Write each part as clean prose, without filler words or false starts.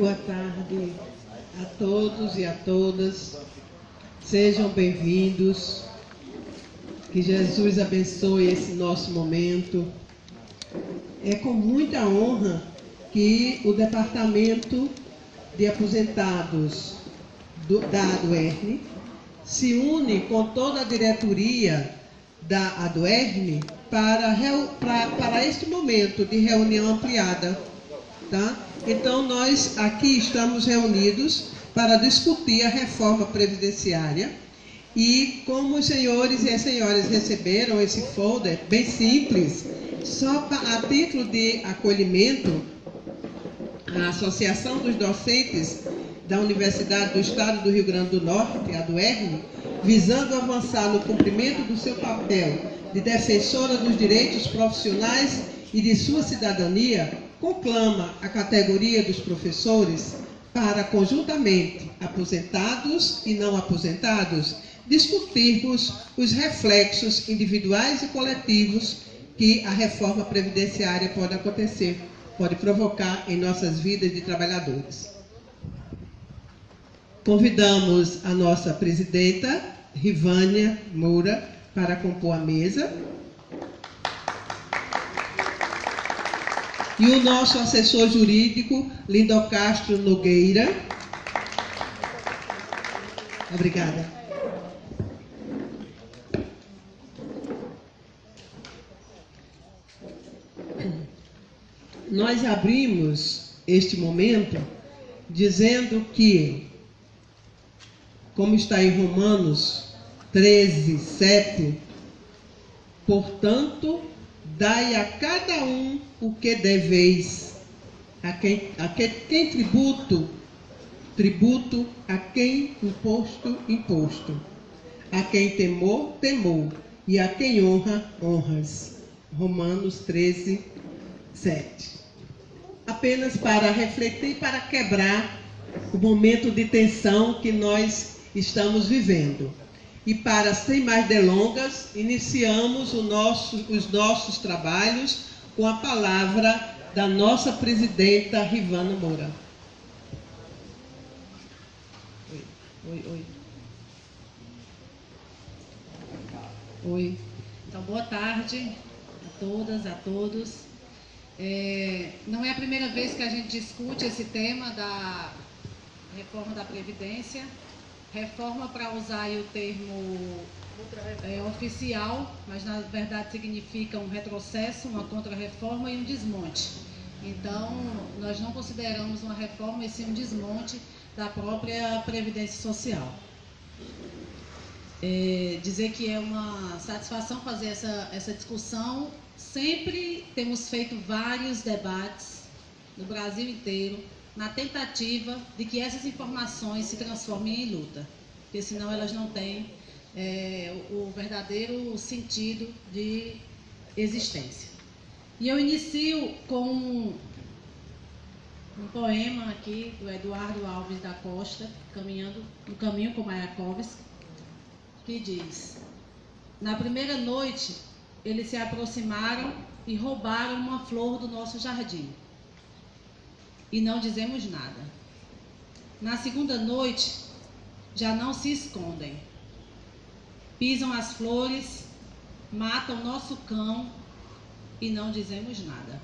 Boa tarde a todos e a todas. Sejam bem-vindos. Que Jesus abençoe esse nosso momento. É com muita honra que o Departamento de Aposentados da ADUERN se une com toda a diretoria da ADUERN para este momento de reunião ampliada. Tá? Então, nós aqui estamos reunidos para discutir a reforma previdenciária e como os senhores e as senhoras receberam esse folder bem simples, só a título de acolhimento, a Associação dos Docentes da Universidade do Estado do Rio Grande do Norte, a ADUERN, visando avançar no cumprimento do seu papel de defensora dos direitos profissionais e de sua cidadania, conclama a categoria dos professores para, conjuntamente, aposentados e não aposentados, discutirmos os reflexos individuais e coletivos que a reforma previdenciária pode provocar em nossas vidas de trabalhadores. Convidamos a nossa presidenta, Rivânia Moura, para compor a mesa. E o nosso assessor jurídico, Lindo Castro Nogueira. Obrigada. Nós abrimos este momento dizendo que, como está em Romanos 13, 7, portanto, dai a cada um o que deveis, a quem tributo, a quem imposto, a quem temor, e a quem honra, honras. Romanos 13, 7. Apenas para refletir e para quebrar o momento de tensão que nós estamos vivendo. E para, sem mais delongas, iniciamos os nossos trabalhos com a palavra da nossa presidenta, Rivânia Moura. Oi. Então, boa tarde a todas, a todos. Não é a primeira vez que a gente discute esse tema da reforma da Previdência. Reforma, para usar aí o termo oficial, mas na verdade significa um retrocesso, uma contra-reforma e um desmonte. Então, nós não consideramos uma reforma e sim um desmonte da própria Previdência Social. Dizer que é uma satisfação fazer essa discussão. Sempre temos feito vários debates no Brasil inteiro, na tentativa de que essas informações se transformem em luta, porque senão elas não têm o verdadeiro sentido de existência. E eu inicio com um poema aqui do Eduardo Alves da Costa, No Caminho com Mayakovsky, que diz: na primeira noite, eles se aproximaram e roubaram uma flor do nosso jardim. E não dizemos nada. Na segunda noite, já não se escondem. Pisam as flores, matam nosso cão e não dizemos nada.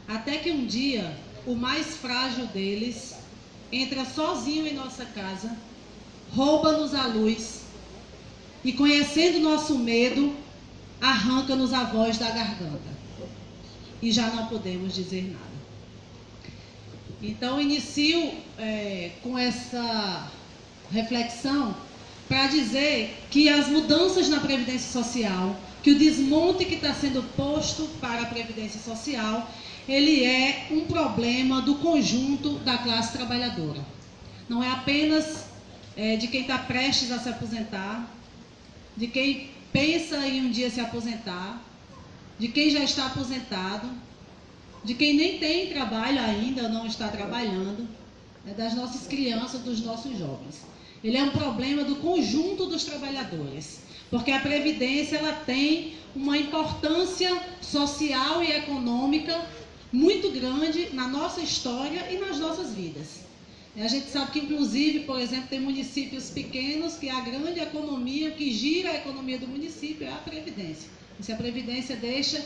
Até que um dia, o mais frágil deles entra sozinho em nossa casa, rouba-nos a luz e, conhecendo nosso medo, arranca-nos a voz da garganta. E já não podemos dizer nada. Então, inicio com essa reflexão para dizer que as mudanças na Previdência Social, que o desmonte que está sendo posto para a Previdência Social, ele é um problema do conjunto da classe trabalhadora. Não é apenas de quem está prestes a se aposentar, de quem pensa em um dia se aposentar, de quem já está aposentado, de quem nem tem trabalho ainda, não está trabalhando, das nossas crianças, dos nossos jovens. Ele é um problema do conjunto dos trabalhadores, porque a Previdência ela tem uma importância social e econômica muito grande na nossa história e nas nossas vidas. A gente sabe que, inclusive, por exemplo, tem municípios pequenos que a grande economia, que gira a economia do município, é a Previdência. E se a Previdência deixa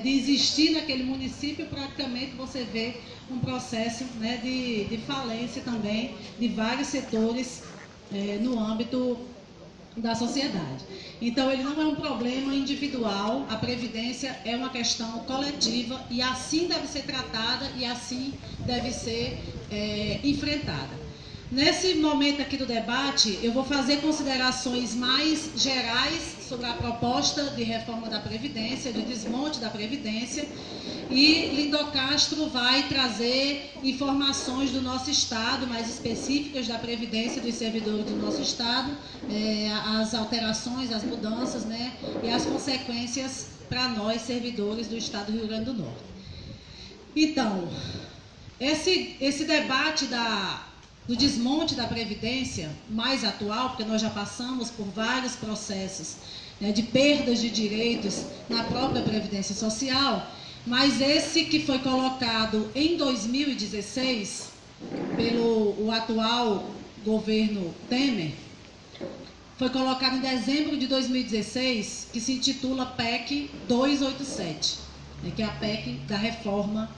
de existir naquele município, praticamente você vê um processo, né, de falência também de vários setores no âmbito da sociedade. Então, ele não é um problema individual, a Previdência é uma questão coletiva e assim deve ser tratada e assim deve ser enfrentada. Nesse momento aqui do debate, eu vou fazer considerações mais gerais sobre a proposta de reforma da Previdência, de desmonte da Previdência, e Lindo Castro vai trazer informações do nosso Estado, mais específicas da Previdência dos servidores do nosso Estado, as alterações, as mudanças, né, e as consequências para nós, servidores do Estado do Rio Grande do Norte. Então, esse debate do desmonte da Previdência mais atual, porque nós já passamos por vários processos, né, de perdas de direitos na própria Previdência Social, mas esse que foi colocado em 2016 pelo atual governo Temer, foi colocado em dezembro de 2016, que se intitula PEC 287, que é a PEC da reforma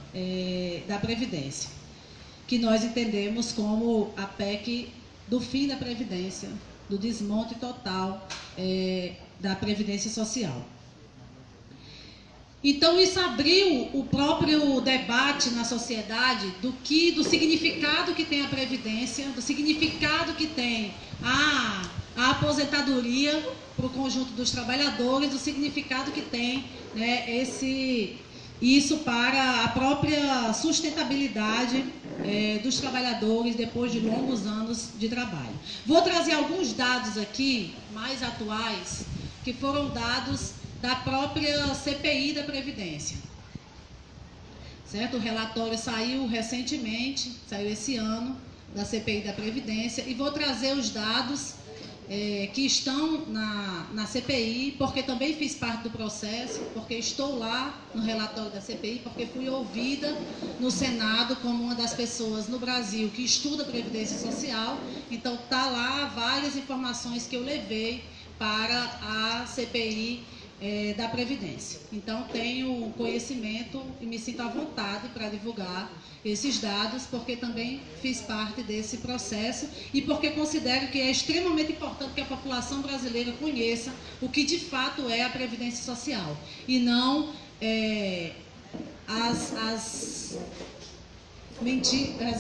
da Previdência, que nós entendemos como a PEC do fim da Previdência, do desmonte total da Previdência Social. Então, isso abriu o próprio debate na sociedade do significado que tem a Previdência, do significado que tem a aposentadoria para o conjunto dos trabalhadores, do significado que tem, né, isso para a própria sustentabilidade dos trabalhadores depois de longos anos de trabalho. Vou trazer alguns dados aqui, mais atuais, que foram dados da própria CPI da Previdência. Certo? O relatório saiu recentemente, saiu esse ano, da CPI da Previdência, e vou trazer os dados que estão na CPI, porque também fiz parte do processo, porque estou lá no relatório da CPI, porque fui ouvida no Senado como uma das pessoas no Brasil que estuda Previdência Social, então está lá várias informações que eu levei para a CPI da Previdência. Então, tenho conhecimento e me sinto à vontade para divulgar esses dados, porque também fiz parte desse processo e porque considero que é extremamente importante que a população brasileira conheça o que de fato é a Previdência Social e não as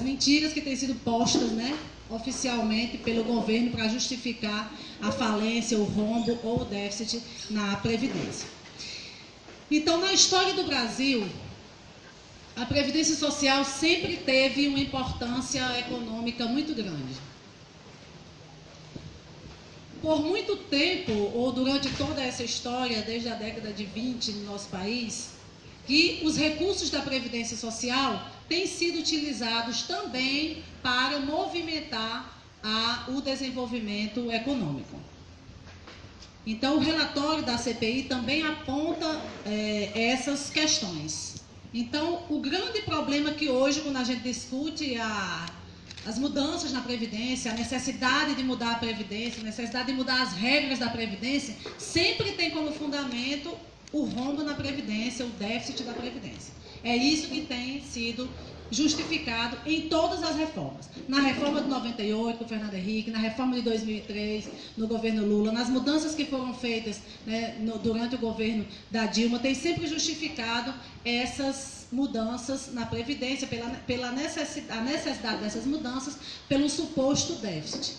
mentiras que têm sido postas, né, oficialmente pelo governo para justificar a falência, o rombo ou o déficit na Previdência. Então, na história do Brasil, a Previdência Social sempre teve uma importância econômica muito grande. Por muito tempo, ou durante toda essa história, desde a década de 20 no nosso país, que os recursos da Previdência Social têm sido utilizados também para movimentar o desenvolvimento econômico. Então, o relatório da CPI também aponta essas questões. Então, o grande problema que hoje, quando a gente discute as mudanças na Previdência, a necessidade de mudar a Previdência, a necessidade de mudar as regras da Previdência, sempre tem como fundamento o rombo na Previdência, o déficit da Previdência. É isso que tem sido justificado em todas as reformas. Na reforma de 98, com o Fernando Henrique, na reforma de 2003, no governo Lula, nas mudanças que foram feitas, né, durante o governo da Dilma, tem sempre justificado essas mudanças na Previdência, pela necessidade dessas mudanças, pelo suposto déficit.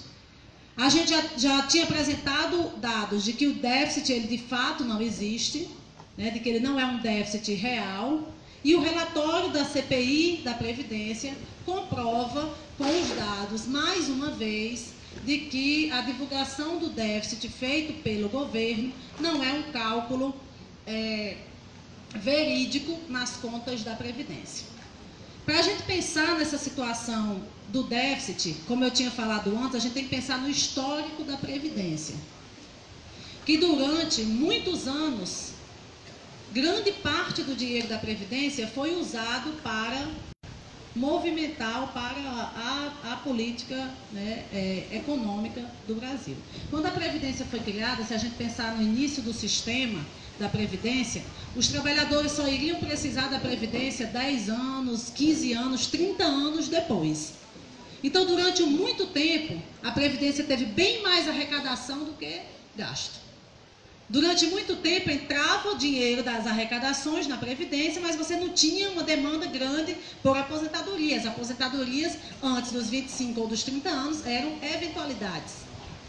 A gente já tinha apresentado dados de que o déficit, ele de fato não existe, né, de que ele não é um déficit real, e o relatório da CPI da Previdência comprova com os dados, mais uma vez, de que a divulgação do déficit feito pelo governo não é um cálculo verídico nas contas da Previdência. Para a gente pensar nessa situação do déficit, como eu tinha falado antes, a gente tem que pensar no histórico da Previdência, que durante muitos anos grande parte do dinheiro da Previdência foi usado para movimental para a política, né, econômica do Brasil. Quando a Previdência foi criada, se a gente pensar no início do sistema da Previdência, os trabalhadores só iriam precisar da Previdência 10 anos, 15 anos, 30 anos depois. Então, durante muito tempo, a Previdência teve bem mais arrecadação do que gasto. Durante muito tempo entrava o dinheiro das arrecadações na Previdência, mas você não tinha uma demanda grande por aposentadoria. As aposentadorias, antes dos 25 ou dos 30 anos, eram eventualidades,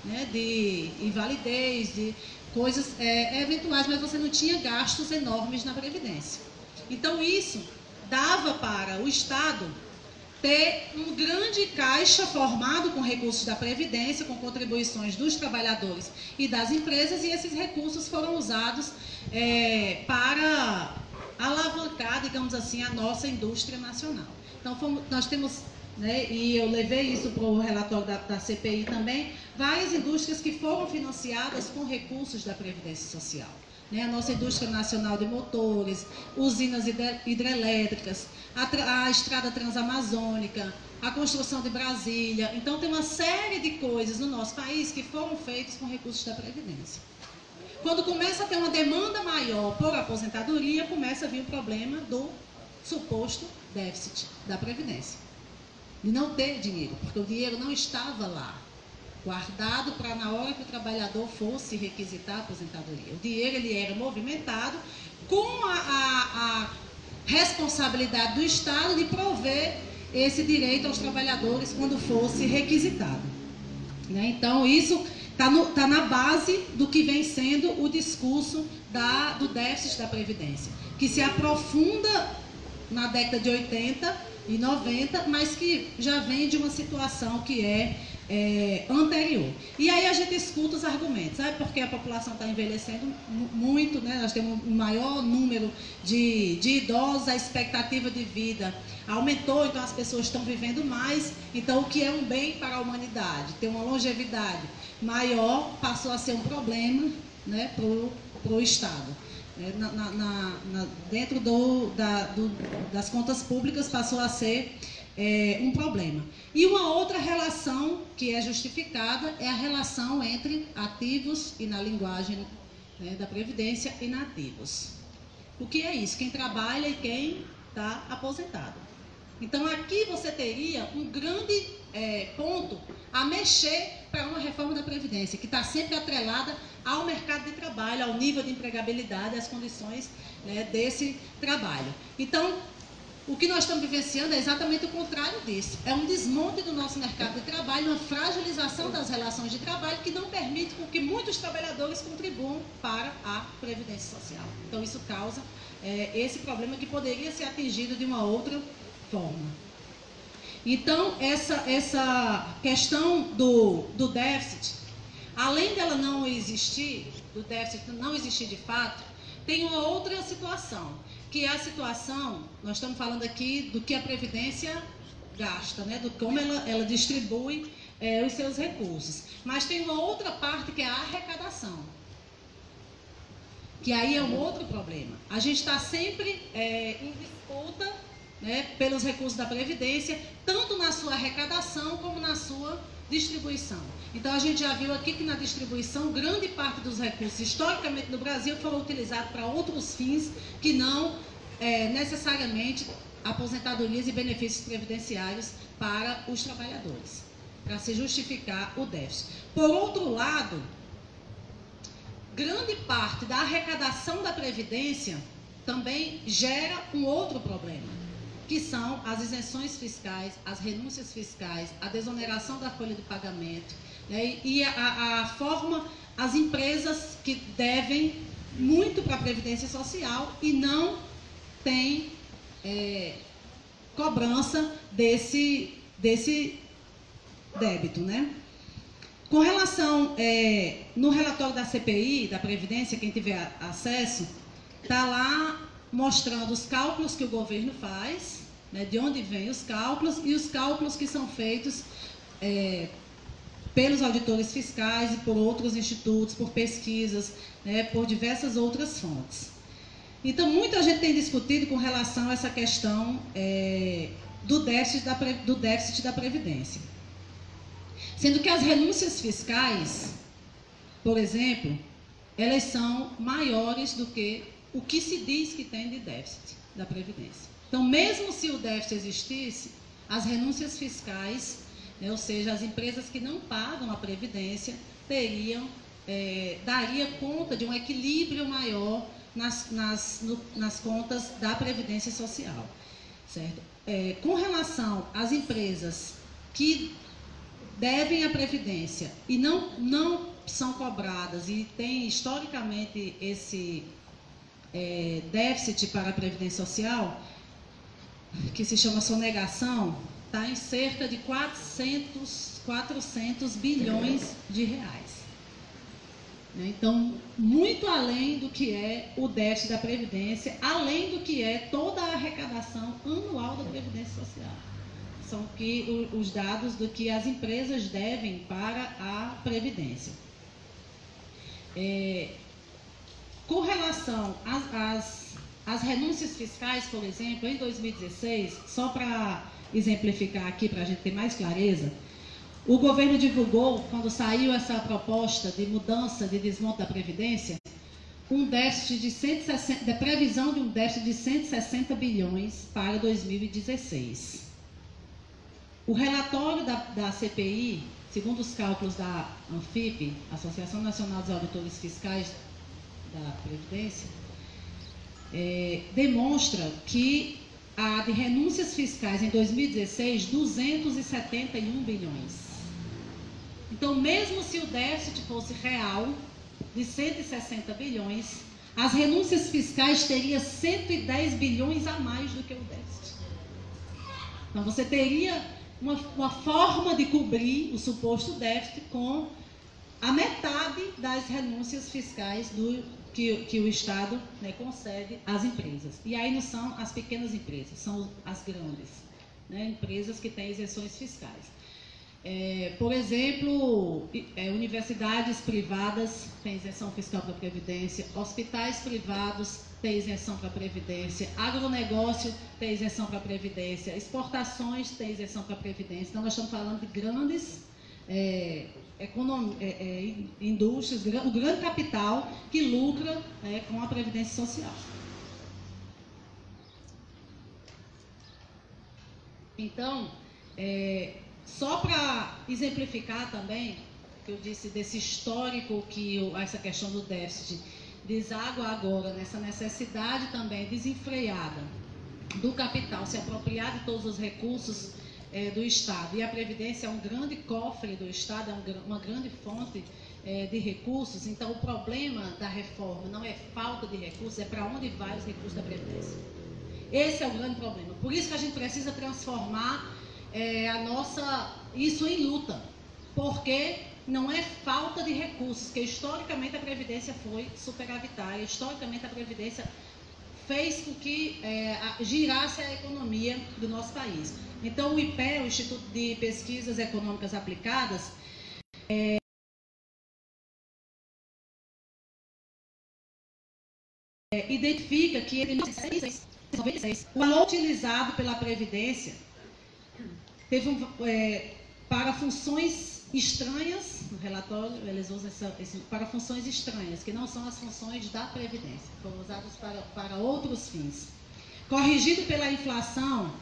né, de invalidez, de coisas eventuais, mas você não tinha gastos enormes na Previdência. Então, isso dava para o Estado ter um grande caixa formado com recursos da Previdência, com contribuições dos trabalhadores e das empresas, e esses recursos foram usados para alavancar, digamos assim, a nossa indústria nacional. Então, nós temos, né, e eu levei isso para o relatório da CPI também, várias indústrias que foram financiadas com recursos da Previdência Social. A nossa indústria nacional de motores, usinas hidrelétricas, a estrada transamazônica, a construção de Brasília. Então, tem uma série de coisas no nosso país que foram feitas com recursos da Previdência. Quando começa a ter uma demanda maior por aposentadoria, começa a vir o problema do suposto déficit da Previdência. De não ter dinheiro, porque o dinheiro não estava lá, guardado para na hora que o trabalhador fosse requisitar a aposentadoria. O dinheiro ele era movimentado com a responsabilidade do Estado de prover esse direito aos trabalhadores quando fosse requisitado. Então, isso está na base do que vem sendo o discurso do déficit da Previdência, que se aprofunda na década de 80 e 90, mas que já vem de uma situação que anterior. E aí a gente escuta os argumentos, porque a população está envelhecendo muito, né? Nós temos um maior número de idosos, a expectativa de vida aumentou, então as pessoas estão vivendo mais, então o que é um bem para a humanidade, ter uma longevidade maior, passou a ser um problema, né, para o Estado. Dentro das contas públicas passou a ser um problema. E uma outra relação que é justificada é a relação entre ativos, e na linguagem, né, da Previdência, inativos. O que é isso? Quem trabalha e quem está aposentado. Então, aqui você teria um grande ponto a mexer para uma reforma da Previdência, que está sempre atrelada ao mercado de trabalho, ao nível de empregabilidade, às condições, né, desse trabalho. Então, o que nós estamos vivenciando é exatamente o contrário disso. É um desmonte do nosso mercado de trabalho, uma fragilização das relações de trabalho que não permite com que muitos trabalhadores contribuam para a Previdência Social. Então, isso causa esse problema que poderia ser atingido de uma outra forma. Então, essa questão do déficit, além dela não existir, do déficit não existir de fato, tem uma outra situação, que é a situação, nós estamos falando aqui do que a Previdência gasta, né, do como ela distribui os seus recursos. Mas tem uma outra parte que é a arrecadação, que aí é um outro problema. A gente está sempre em disputa, né, pelos recursos da Previdência, tanto na sua arrecadação como na sua distribuição. Então, a gente já viu aqui que na distribuição, grande parte dos recursos, historicamente no Brasil, foram utilizados para outros fins que não necessariamente aposentadorias e benefícios previdenciários para os trabalhadores, para se justificar o déficit. Por outro lado, grande parte da arrecadação da Previdência também gera um outro problema, que são as isenções fiscais, as renúncias fiscais, a desoneração da folha de pagamento, né, e a forma, as empresas que devem muito para a Previdência Social e não têm cobrança desse débito, né? Com relação, no relatório da CPI, da Previdência, quem tiver acesso, está lá mostrando os cálculos que o governo faz, né, de onde vêm os cálculos e os cálculos que são feitos pelos auditores fiscais e por outros institutos, por pesquisas, né, por diversas outras fontes. Então, muita gente tem discutido com relação a essa questão do déficit da Previdência. Sendo que as renúncias fiscais, por exemplo, elas são maiores do que o que se diz que tem de déficit da Previdência. Então, mesmo se o déficit existisse, as renúncias fiscais, né, ou seja, as empresas que não pagam a Previdência, daria conta de um equilíbrio maior nas contas da Previdência Social. Certo? Com relação às empresas que devem a Previdência e não são cobradas e têm historicamente esse déficit para a Previdência Social, que se chama sonegação, está em cerca de 400 bilhões de reais. Então, muito além do que é o déficit da Previdência, além do que é toda a arrecadação anual da Previdência Social. São os dados do que as empresas devem para a Previdência. Com relação às renúncias fiscais, por exemplo, em 2016, só para exemplificar aqui, para a gente ter mais clareza, o governo divulgou, quando saiu essa proposta de mudança, de desmonte da Previdência, um déficit de previsão de um déficit de 160 bilhões para 2016. O relatório da CPI, segundo os cálculos da ANFIP, Associação Nacional dos Auditores Fiscais da Previdência, demonstra que há de renúncias fiscais em 2016, 271 bilhões. Então, mesmo se o déficit fosse real, de 160 bilhões, as renúncias fiscais teriam 110 bilhões a mais do que o déficit. Então, você teria uma forma de cobrir o suposto déficit com a metade das renúncias fiscais que o Estado, né, concede às empresas. E aí não são as pequenas empresas, são as grandes, né, empresas que têm isenções fiscais. Por exemplo, universidades privadas têm isenção fiscal para a Previdência, hospitais privados têm isenção para a Previdência, agronegócio tem isenção para a Previdência, exportações têm isenção para a Previdência. Então, nós estamos falando de grandes indústrias, o grande capital que lucra com a Previdência Social. Então, só para exemplificar também, que eu disse desse histórico que essa questão do déficit deságua agora nessa necessidade também desenfreada do capital se apropriar de todos os recursos do Estado. E a Previdência é um grande cofre do Estado, é uma grande fonte de recursos. Então, o problema da reforma não é falta de recursos, é para onde vai os recursos da Previdência. Esse é o grande problema. Por isso que a gente precisa transformar isso em luta, porque não é falta de recursos, que historicamente a Previdência foi superavitária, historicamente a Previdência fez com que girasse a economia do nosso país. Então, o IPE, o Instituto de Pesquisas Econômicas Aplicadas, identifica que entre 1996, o valor utilizado pela Previdência teve para funções estranhas, no relatório eles usam para funções estranhas, que não são as funções da Previdência, foram usados para outros fins. Corrigido pela inflação,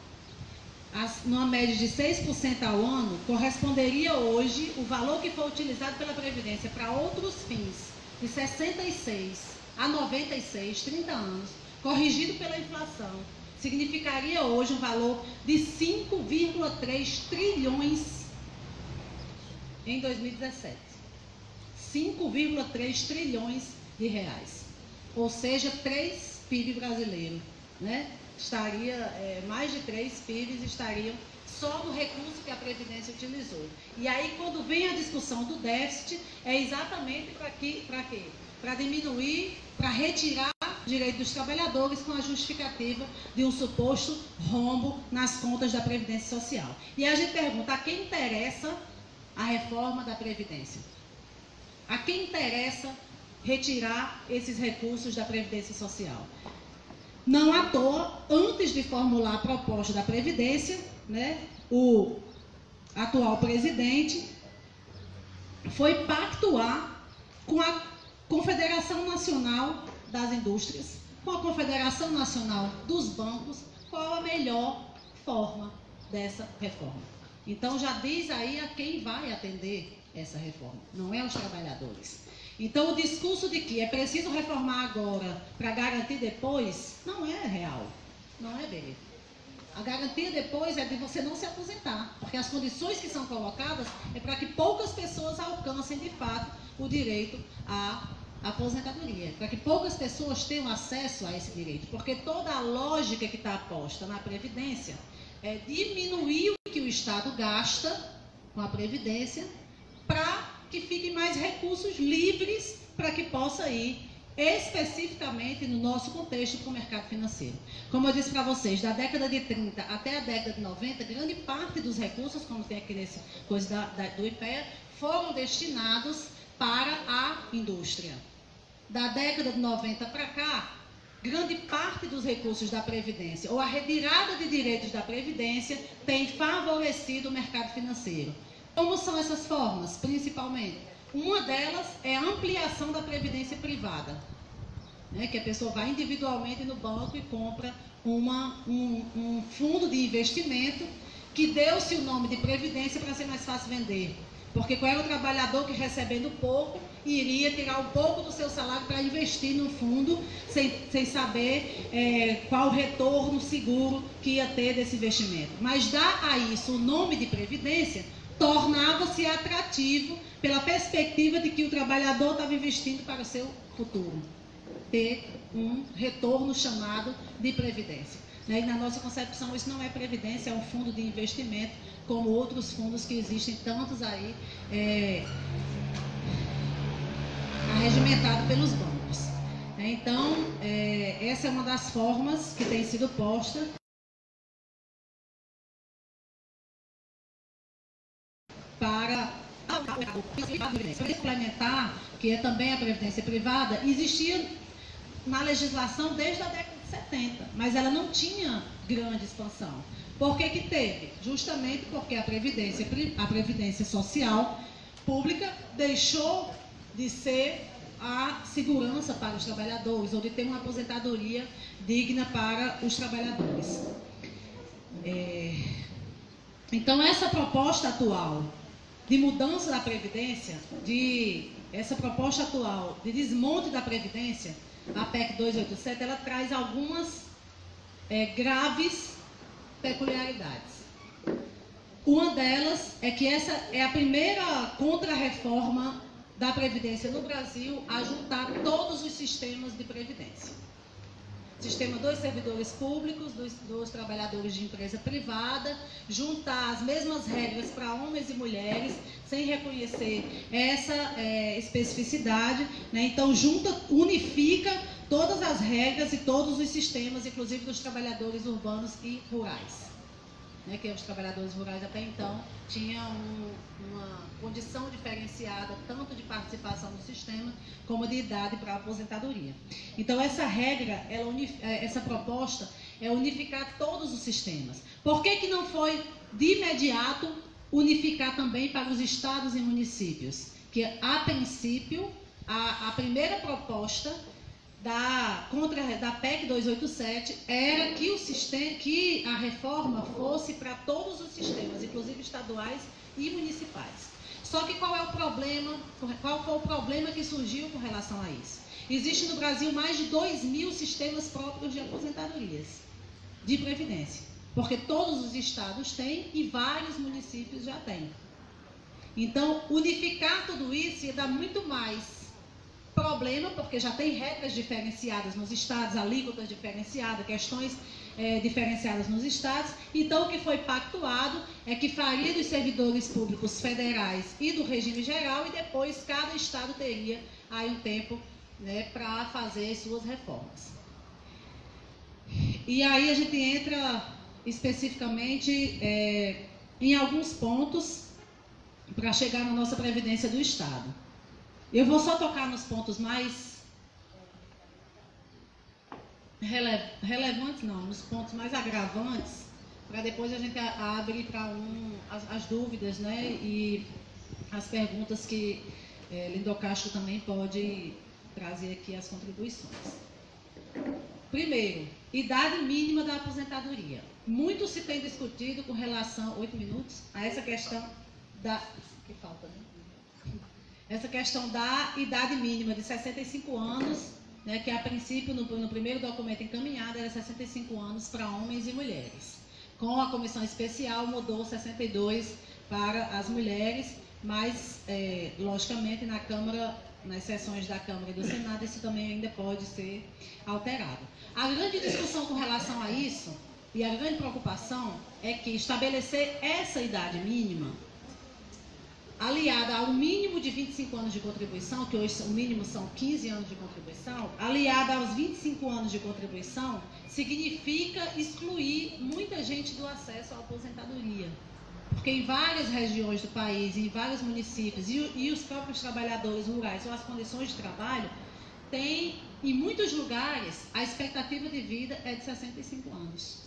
numa média de 6% ao ano, corresponderia hoje o valor que foi utilizado pela Previdência para outros fins, de 66 a 96, 30 anos, corrigido pela inflação, significaria hoje um valor de 5,3 trilhões em 2017. 5,3 trilhões de reais. Ou seja, 3 PIB brasileiro, né? Mais de 3 PIBs estariam só no recurso que a Previdência utilizou. E aí, quando vem a discussão do déficit, é exatamente para quê? Para diminuir, para retirar o direito dos trabalhadores com a justificativa de um suposto rombo nas contas da Previdência Social. E a gente pergunta, a quem interessa a reforma da Previdência? A quem interessa retirar esses recursos da Previdência Social? Não à toa, antes de formular a proposta da Previdência, né, o atual presidente foi pactuar com a Confederação Nacional das Indústrias, com a Confederação Nacional dos Bancos, qual a melhor forma dessa reforma. Então já diz aí a quem vai atender essa reforma, não é os trabalhadores. Então o discurso de que é preciso reformar agora para garantir depois, não é real, não é verídico. A garantia depois é de você não se aposentar, porque as condições que são colocadas é para que poucas pessoas alcancem de fato o direito à aposentadoria, para que poucas pessoas tenham acesso a esse direito, porque toda a lógica que está posta na Previdência é diminuir o que o Estado gasta com a Previdência para que fiquem mais recursos livres para que possa ir especificamente no nosso contexto para o mercado financeiro. Como eu disse para vocês, da década de 30 até a década de 90, grande parte dos recursos, como tem aqui nesse coisa do IPEA, foram destinados para a indústria. Da década de 90 para cá, grande parte dos recursos da Previdência, ou a retirada de direitos da Previdência, tem favorecido o mercado financeiro. Como são essas formas, principalmente? Uma delas é a ampliação da previdência privada, né, que a pessoa vai individualmente no banco e compra um fundo de investimento que deu-se o nome de previdência para ser mais fácil vender. Porque qual era o trabalhador que, recebendo pouco, iria tirar um pouco do seu salário para investir no fundo, sem saber qual o retorno seguro que ia ter desse investimento. Mas dar a isso o nome de previdência tornava-se atrativo pela perspectiva de que o trabalhador estava investindo para o seu futuro, ter um retorno chamado de previdência. E na nossa concepção isso não é previdência, é um fundo de investimento, como outros fundos que existem, tantos aí, arregimentados pelos bancos. Então, essa é uma das formas que tem sido posta para complementar, que é também a previdência privada, existia na legislação desde a década de 70, mas ela não tinha grande expansão. Por que que teve? Justamente porque a previdência social pública deixou de ser a segurança para os trabalhadores, ou de ter uma aposentadoria digna para os trabalhadores. Então, essa proposta atual de mudança da Previdência, essa proposta atual de desmonte da Previdência, a PEC 287, ela traz algumas graves peculiaridades. Uma delas é que essa é a primeira contra-reforma da Previdência no Brasil a juntar todos os sistemas de Previdência. Sistema dos servidores públicos, dos trabalhadores de empresa privada, juntar as mesmas regras para homens e mulheres, sem reconhecer essa especificidade, né? Então, unifica todas as regras e todos os sistemas, inclusive dos trabalhadores urbanos e rurais. Né, que os trabalhadores rurais até então tinham uma condição diferenciada, tanto de participação no sistema, como de idade para a aposentadoria. Então, essa regra, essa proposta é unificar todos os sistemas. Por que que não foi, de imediato, unificar também para os estados e municípios? Que, a princípio, a primeira proposta da PEC 287 era que a reforma fosse para todos os sistemas, inclusive estaduais e municipais. Só que qual foi o problema que surgiu com relação a isso? Existe no Brasil mais de 2.000 sistemas próprios de aposentadorias, de previdência, porque todos os estados têm e vários municípios já têm. Então, unificar tudo isso ia dar muito mais problema, porque já tem regras diferenciadas nos estados, alíquotas diferenciadas, questões diferenciadas nos estados. Então, o que foi pactuado é que faria dos servidores públicos federais e do regime geral, e depois cada estado teria aí um tempo, né, para fazer suas reformas. E aí a gente entra especificamente em alguns pontos para chegar na nossa Previdência do Estado. Eu vou só tocar nos pontos mais relevantes não, nos pontos mais agravantes, para depois a gente abrir para as dúvidas, né, e as perguntas que Lindo Castro também pode trazer aqui as contribuições. Primeiro, idade mínima da aposentadoria. Muito se tem discutido com relação, 8 minutos, a essa questão da... que falta, né? Essa questão da idade mínima de 65 anos, né, que a princípio, no primeiro documento encaminhado, era 65 anos para homens e mulheres. Com a comissão especial, mudou 62 para as mulheres, mas, logicamente, na Câmara, nas sessões da Câmara e do Senado, isso também ainda pode ser alterado. A grande discussão com relação a isso, e a grande preocupação, é que estabelecer essa idade mínima, aliada ao mínimo de 25 anos de contribuição, que hoje o mínimo são 15 anos de contribuição, aliada aos 25 anos de contribuição, significa excluir muita gente do acesso à aposentadoria. Porque em várias regiões do país, em vários municípios, e os próprios trabalhadores rurais ou as condições de trabalho, tem, em muitos lugares, a expectativa de vida é de 65 anos.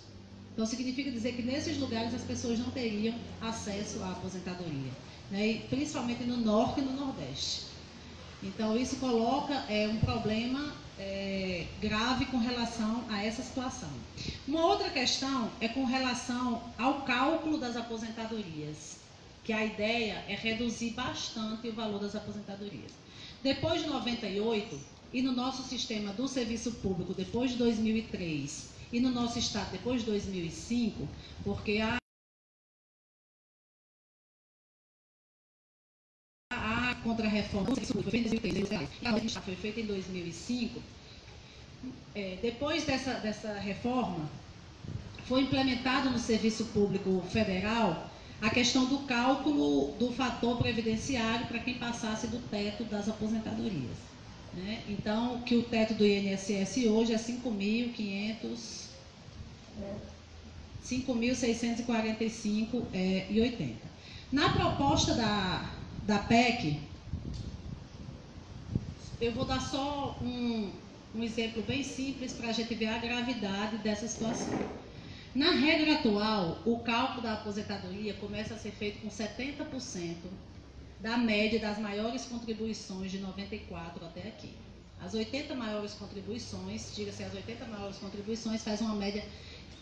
Então, significa dizer que nesses lugares as pessoas não teriam acesso à aposentadoria, né? E principalmente no Norte e no Nordeste. Então, isso coloca um problema grave com relação a essa situação. Uma outra questão é com relação ao cálculo das aposentadorias, que a ideia é reduzir bastante o valor das aposentadorias. Depois de 98, e no nosso sistema do serviço público, depois de 2003, e no nosso estado, depois de 2005, porque a contra-reforma do serviço público foi feita em 2003, a foi feita em 2005, depois dessa reforma, foi implementado no serviço público federal a questão do cálculo do fator previdenciário para quem passasse do teto das aposentadorias, né? Então, que o teto do INSS hoje é 5.645,80. Na proposta da PEC, eu vou dar só um exemplo bem simples para a gente ver a gravidade dessa situação. Na regra atual, o cálculo da aposentadoria começa a ser feito com 70% da média das maiores contribuições de 94 até aqui. As 80 maiores contribuições, diga-se as 80 maiores contribuições, faz uma média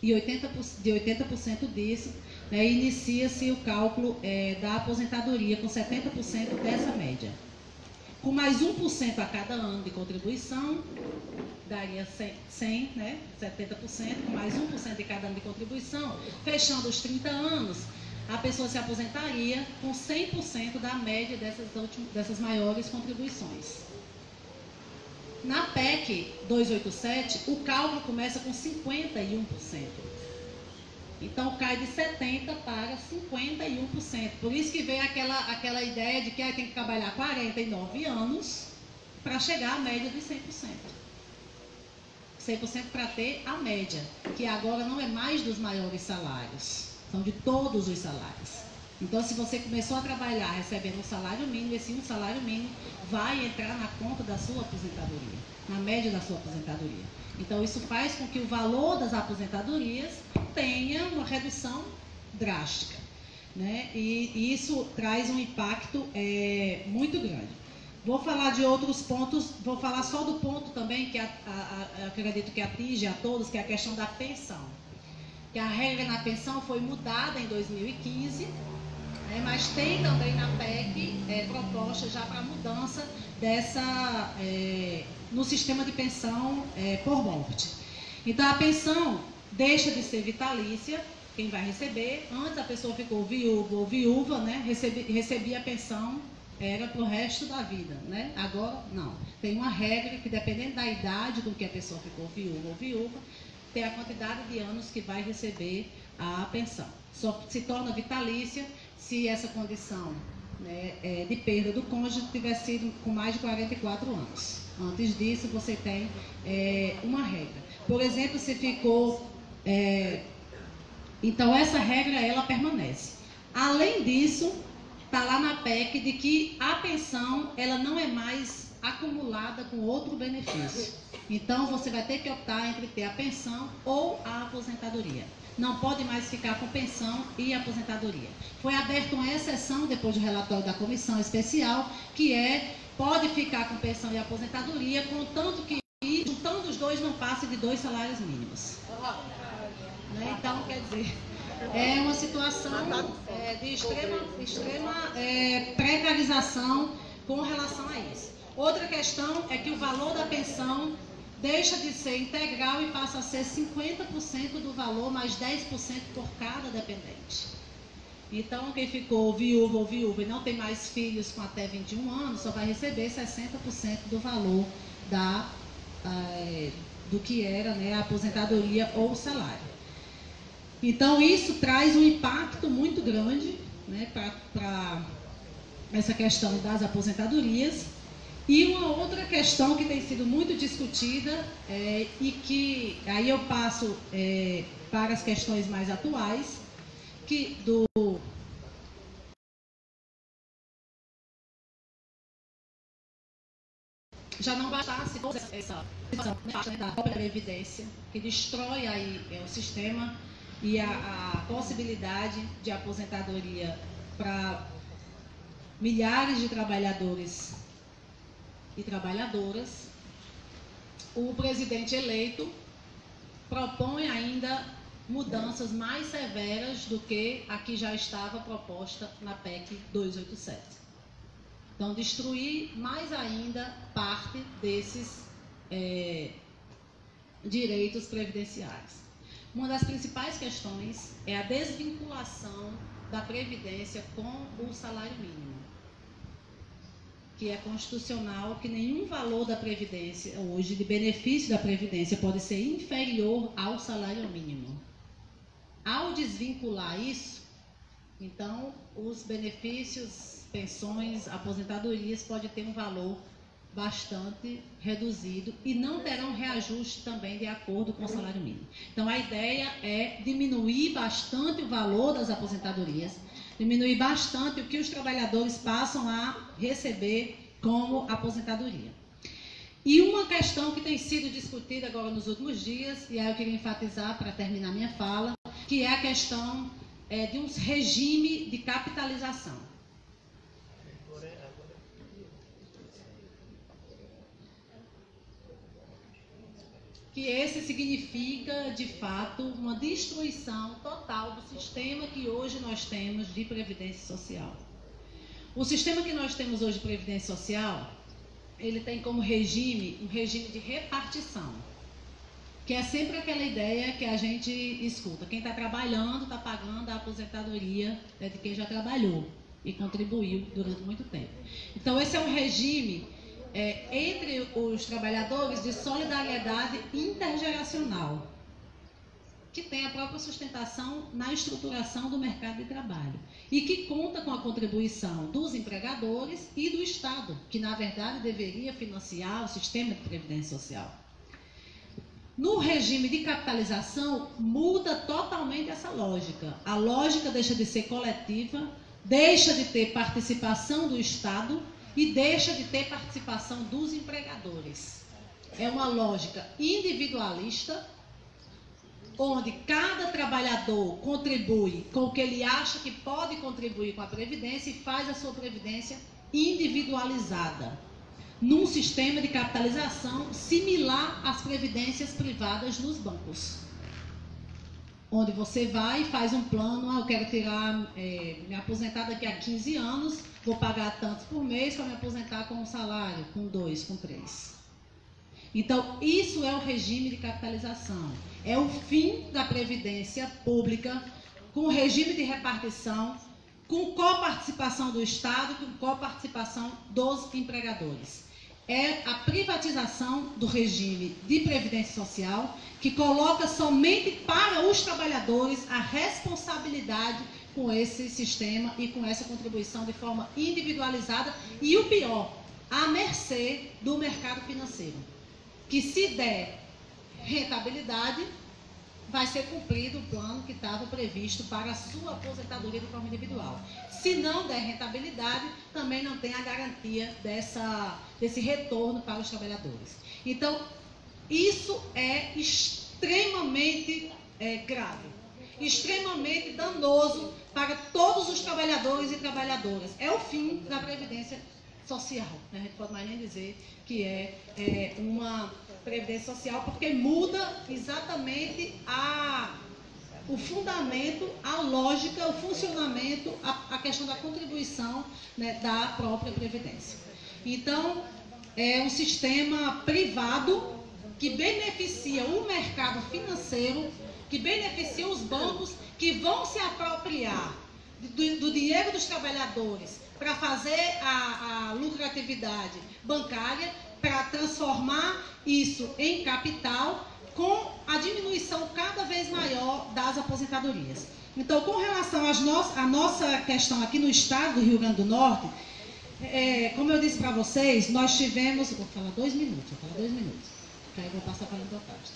de 80% disso, né, e inicia-se o cálculo da aposentadoria com 70% dessa média. Com mais 1% a cada ano de contribuição, daria 100, né, 70%, com mais 1% de cada ano de contribuição, fechando os 30 anos, a pessoa se aposentaria com 100% da média dessas maiores contribuições. Na PEC 287, o cálculo começa com 51%. Então, cai de 70% para 51%. Por isso que veio aquela ideia de que tem que trabalhar 49 anos para chegar à média de 100%. 100% para ter a média, que agora não é mais dos maiores salários, são de todos os salários. Então, se você começou a trabalhar recebendo um salário mínimo, esse salário mínimo vai entrar na conta da sua aposentadoria, na média da sua aposentadoria. Então, isso faz com que o valor das aposentadorias tenha uma redução drástica, né? E isso traz um impacto muito grande. Vou falar de outros pontos, vou falar só do ponto também que acredito que atinge a todos, que é a questão da pensão. Que a regra na pensão foi mudada em 2015, mas tem também na PEC proposta já para mudança no sistema de pensão por morte. Então, a pensão deixa de ser vitalícia, quem vai receber. Antes a pessoa ficou viúvo ou viúva, né, recebia a pensão, era para o resto da vida, né? Agora, não. Tem uma regra que, dependendo da idade com que a pessoa ficou viúva ou viúva, tem a quantidade de anos que vai receber a pensão. Só se torna vitalícia se essa condição, né, de perda do cônjuge tiver sido com mais de 44 anos. Antes disso, você tem uma regra. Por exemplo, se ficou... então, essa regra, ela permanece. Além disso, está lá na PEC de que a pensão, ela não é mais acumulada com outro benefício. Então, você vai ter que optar entre ter a pensão ou a aposentadoria. Não pode mais ficar com pensão e aposentadoria. Foi aberta uma exceção, depois do relatório da comissão especial, que pode ficar com pensão e aposentadoria, contanto que, juntando os dois, não passe de 2 salários mínimos. Né? Então, quer dizer, é uma situação de extrema precarização com relação a isso. Outra questão é que o valor da pensão deixa de ser integral e passa a ser 50% do valor, mais 10% por cada dependente. Então, quem ficou viúvo ou viúva e não tem mais filhos com até 21 anos, só vai receber 60% do valor do que era, né, a aposentadoria ou o salário. Então, isso traz um impacto muito grande, né, para essa questão das aposentadorias. E uma outra questão que tem sido muito discutida e que aí eu passo para as questões mais atuais, que já não bastasse toda essa da própria previdência, que destrói aí o sistema e a possibilidade de aposentadoria para milhares de trabalhadores e trabalhadoras. O presidente eleito propõe ainda mudanças mais severas do que a que já estava proposta na PEC 287. Então, destruir mais ainda parte desses direitos previdenciários. Uma das principais questões é a desvinculação da Previdência com o salário mínimo, que é constitucional, que nenhum valor da Previdência, hoje, de benefício da Previdência, pode ser inferior ao salário mínimo. Ao desvincular isso, então, os benefícios, pensões, aposentadorias podem ter um valor bastante reduzido e não terão reajuste também de acordo com o salário mínimo. Então, a ideia é diminuir bastante o valor das aposentadorias, diminuir bastante o que os trabalhadores passam a receber como aposentadoria. E uma questão que tem sido discutida agora nos últimos dias, e aí eu queria enfatizar para terminar minha fala, que é a questão de um regime de capitalização. Que esse significa, de fato, uma destruição total do sistema que hoje nós temos de previdência social. O sistema que nós temos hoje de previdência social, ele tem como regime um regime de repartição, que é sempre aquela ideia que a gente escuta. Quem está trabalhando está pagando a aposentadoria de quem já trabalhou e contribuiu durante muito tempo. Então, esse é um regime entre os trabalhadores de solidariedade intergeracional, que tem a própria sustentação na estruturação do mercado de trabalho e que conta com a contribuição dos empregadores e do Estado, que na verdade deveria financiar o sistema de previdência social. No regime de capitalização, muda totalmente essa lógica. A lógica deixa de ser coletiva, deixa de ter participação do Estado e deixa de ter participação dos empregadores. É uma lógica individualista, onde cada trabalhador contribui com o que ele acha que pode contribuir com a Previdência e faz a sua Previdência individualizada, num sistema de capitalização similar às previdências privadas nos bancos, onde você vai e faz um plano, eu quero me aposentar daqui a 15 anos, vou pagar tantos por mês para me aposentar com um salário, com 2, com 3. Então, isso é o regime de capitalização. É o fim da previdência pública, com regime de repartição, com coparticipação do Estado, com coparticipação dos empregadores. É a privatização do regime de previdência social, que coloca somente para os trabalhadores a responsabilidade com esse sistema e com essa contribuição de forma individualizada e, o pior, à mercê do mercado financeiro, que se der rentabilidade, vai ser cumprido o plano que estava previsto para a sua aposentadoria de forma individual. Se não der rentabilidade, também não tem a garantia desse retorno para os trabalhadores. Então, isso é extremamente grave, extremamente danoso para todos os trabalhadores e trabalhadoras. É o fim da Previdência Social, né? A gente pode mais nem dizer que é uma Previdência Social, porque muda exatamente o fundamento, a lógica, o funcionamento, a questão da contribuição, né, da própria Previdência. Então, é um sistema privado que beneficia o mercado financeiro, que beneficia os bancos, que vão se apropriar do dinheiro dos trabalhadores para fazer a lucratividade bancária, para transformar isso em capital, com a diminuição cada vez maior das aposentadorias. Então, com relação à nossa questão aqui no estado do Rio Grande do Norte, como eu disse para vocês, nós tivemos... Vou falar 2 minutos, que aí eu vou passar para a Antofagasta.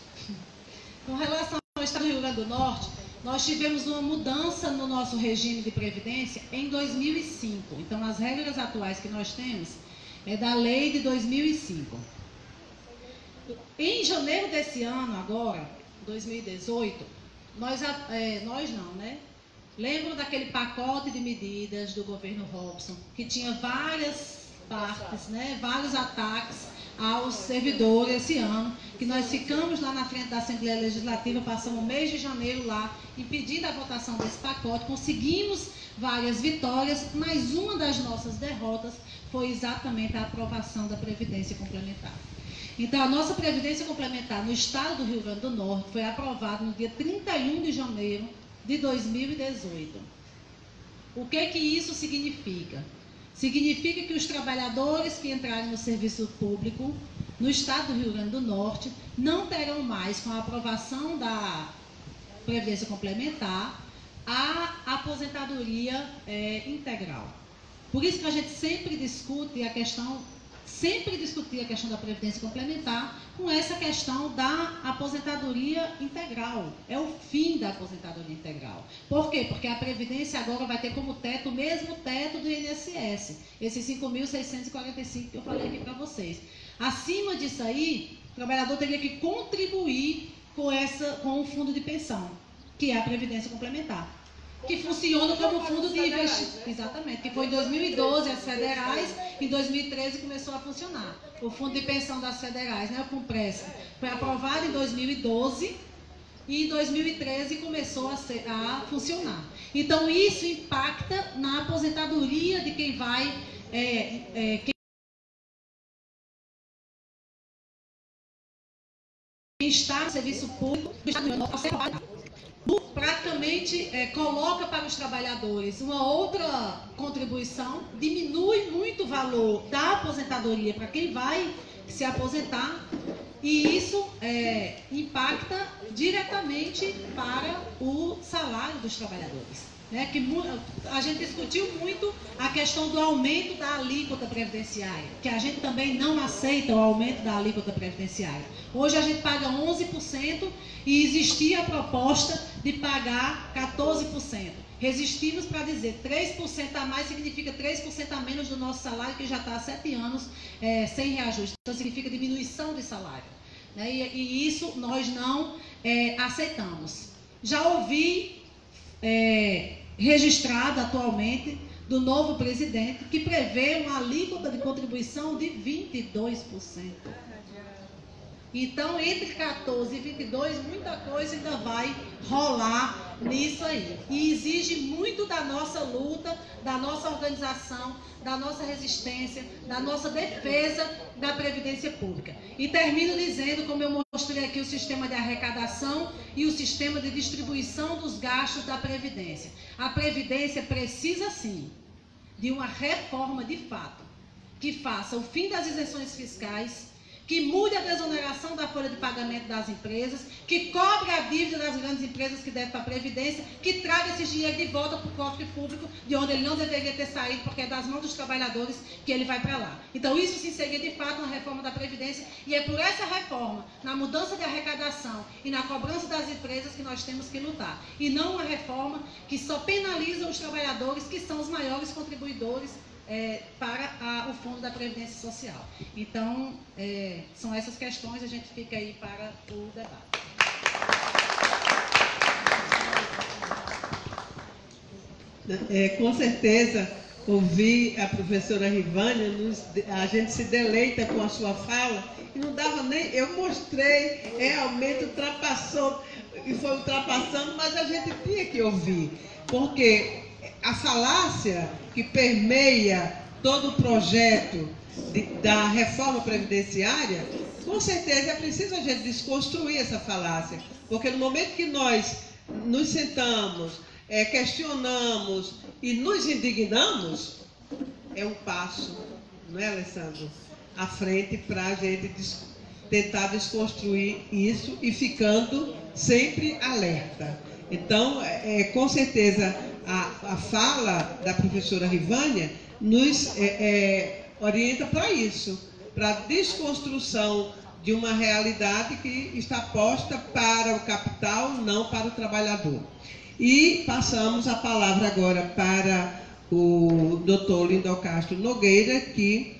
Com relação ao estado do Rio Grande do Norte, nós tivemos uma mudança no nosso regime de previdência em 2005. Então, as regras atuais que nós temos é da lei de 2005. Em janeiro desse ano, agora, 2018, nós não, né? Lembram daquele pacote de medidas do governo Robson, que tinha várias partes, né? Vários ataques aos servidores esse ano, que nós ficamos lá na frente da Assembleia Legislativa, passamos o mês de janeiro lá, impedindo a votação desse pacote, conseguimos várias vitórias, mas uma das nossas derrotas foi exatamente a aprovação da Previdência Complementar. Então, a nossa Previdência Complementar no estado do Rio Grande do Norte foi aprovada no dia 31 de janeiro de 2018. O que isso significa? Significa que os trabalhadores que entrarem no serviço público no estado do Rio Grande do Norte não terão mais, com a aprovação da Previdência Complementar, a aposentadoria integral. Por isso que a gente sempre discutia a questão da Previdência Complementar com essa questão da aposentadoria integral. É o fim da aposentadoria integral. Por quê? Porque a Previdência agora vai ter como teto o mesmo teto do INSS, esses 5.645 que eu falei aqui para vocês. Acima disso aí, o trabalhador teria que contribuir com o fundo de pensão, que é a Previdência Complementar, que funciona como fundo de investimento. Exatamente, que foi em 2012 as federais, em 2013 começou a funcionar. O fundo de pensão das federais, né, o FUNPRESP, foi aprovado em 2012 e em 2013 começou a funcionar. Então, isso impacta na aposentadoria de quem vai... quem está no serviço público, praticamente coloca para os trabalhadores uma outra contribuição, diminui muito o valor da aposentadoria para quem vai se aposentar, e isso impacta diretamente para o salário dos trabalhadores. Né, que a gente discutiu muito a questão do aumento da alíquota previdenciária, que a gente também não aceita o aumento da alíquota previdenciária. Hoje a gente paga 11% e existia a proposta de pagar 14%. Resistimos para dizer 3% a mais significa 3% a menos do nosso salário, que já está há 7 anos sem reajuste. Então significa diminuição de salário. Né, e isso nós não aceitamos. Já ouvi... registrado atualmente do novo presidente, que prevê uma alíquota de contribuição de 22%. Então, entre 14 e 22, muita coisa ainda vai rolar nisso aí. E exige muito da nossa luta, da nossa organização, da nossa resistência, da nossa defesa da Previdência Pública. E termino dizendo, como eu mostrei aqui, o sistema de arrecadação e o sistema de distribuição dos gastos da Previdência. A Previdência precisa, sim, de uma reforma de fato, que faça o fim das isenções fiscais, que mude a desoneração da folha de pagamento das empresas, que cobre a dívida das grandes empresas que devem para a Previdência, que traga esse dinheiro de volta para o cofre público, de onde ele não deveria ter saído, porque é das mãos dos trabalhadores que ele vai para lá. Então, isso sim seria de fato uma reforma da Previdência, e é por essa reforma, na mudança de arrecadação e na cobrança das empresas que nós temos que lutar. E não uma reforma que só penaliza os trabalhadores, que são os maiores contribuidores para o Fundo da Previdência Social. Então, são essas questões, a gente fica aí para o debate. Com certeza, ouvir a professora Rivânia, a gente se deleita com a sua fala, e não dava nem, eu mostrei, realmente ultrapassou, e foi ultrapassando, mas a gente tinha que ouvir, porque a falácia que permeia todo o projeto da reforma previdenciária, com certeza é preciso a gente desconstruir essa falácia, porque no momento que nós nos sentamos, questionamos e nos indignamos, é um passo, não é, Alessandro, à frente para a gente tentar desconstruir isso e ficando sempre alerta. Então, com certeza, a fala da professora Rivânia nos orienta para isso, para a desconstrução de uma realidade que está posta para o capital, não para o trabalhador. E passamos a palavra agora para o doutor Lindon Castro Nogueira, que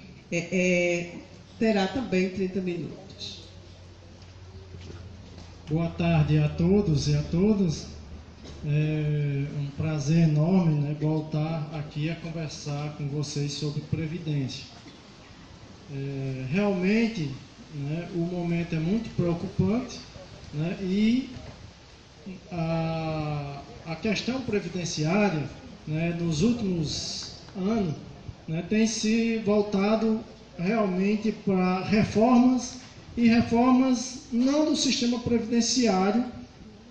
terá também 30 minutos. Boa tarde a todos e a todas. É um prazer enorme, né, voltar aqui a conversar com vocês sobre Previdência. Realmente, né, o momento é muito preocupante, né, e a questão previdenciária, né, nos últimos anos, né, tem se voltado realmente para reformas, e reformas não do sistema previdenciário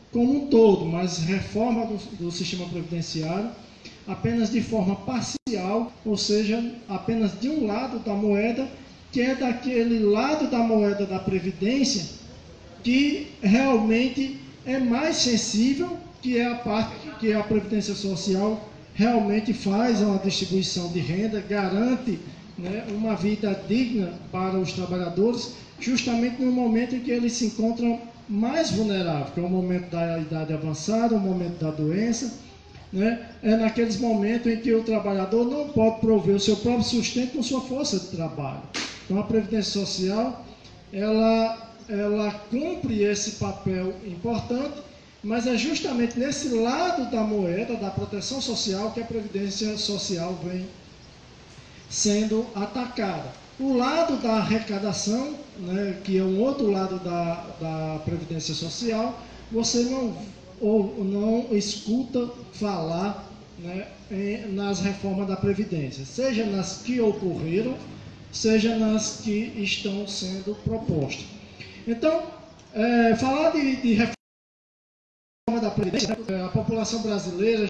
como um todo, mas reforma do sistema previdenciário apenas de forma parcial, ou seja, apenas de um lado da moeda, que é daquele lado da moeda da Previdência que realmente é mais sensível, que é a parte que a Previdência Social realmente faz uma distribuição de renda, garante, né, uma vida digna para os trabalhadores, justamente no momento em que eles se encontram mais vulneráveis, que é o momento da idade avançada, o momento da doença, né? É naqueles momentos em que o trabalhador não pode prover o seu próprio sustento com sua força de trabalho. Então a Previdência Social, ela cumpre esse papel importante, mas é justamente nesse lado da moeda, da proteção social, que a Previdência Social vem sendo atacada. O lado da arrecadação, né, que é um outro lado da Previdência Social, você não escuta falar, né, nas reformas da Previdência, seja nas que ocorreram, seja nas que estão sendo propostas. Então, falar de reforma da Previdência, a população brasileira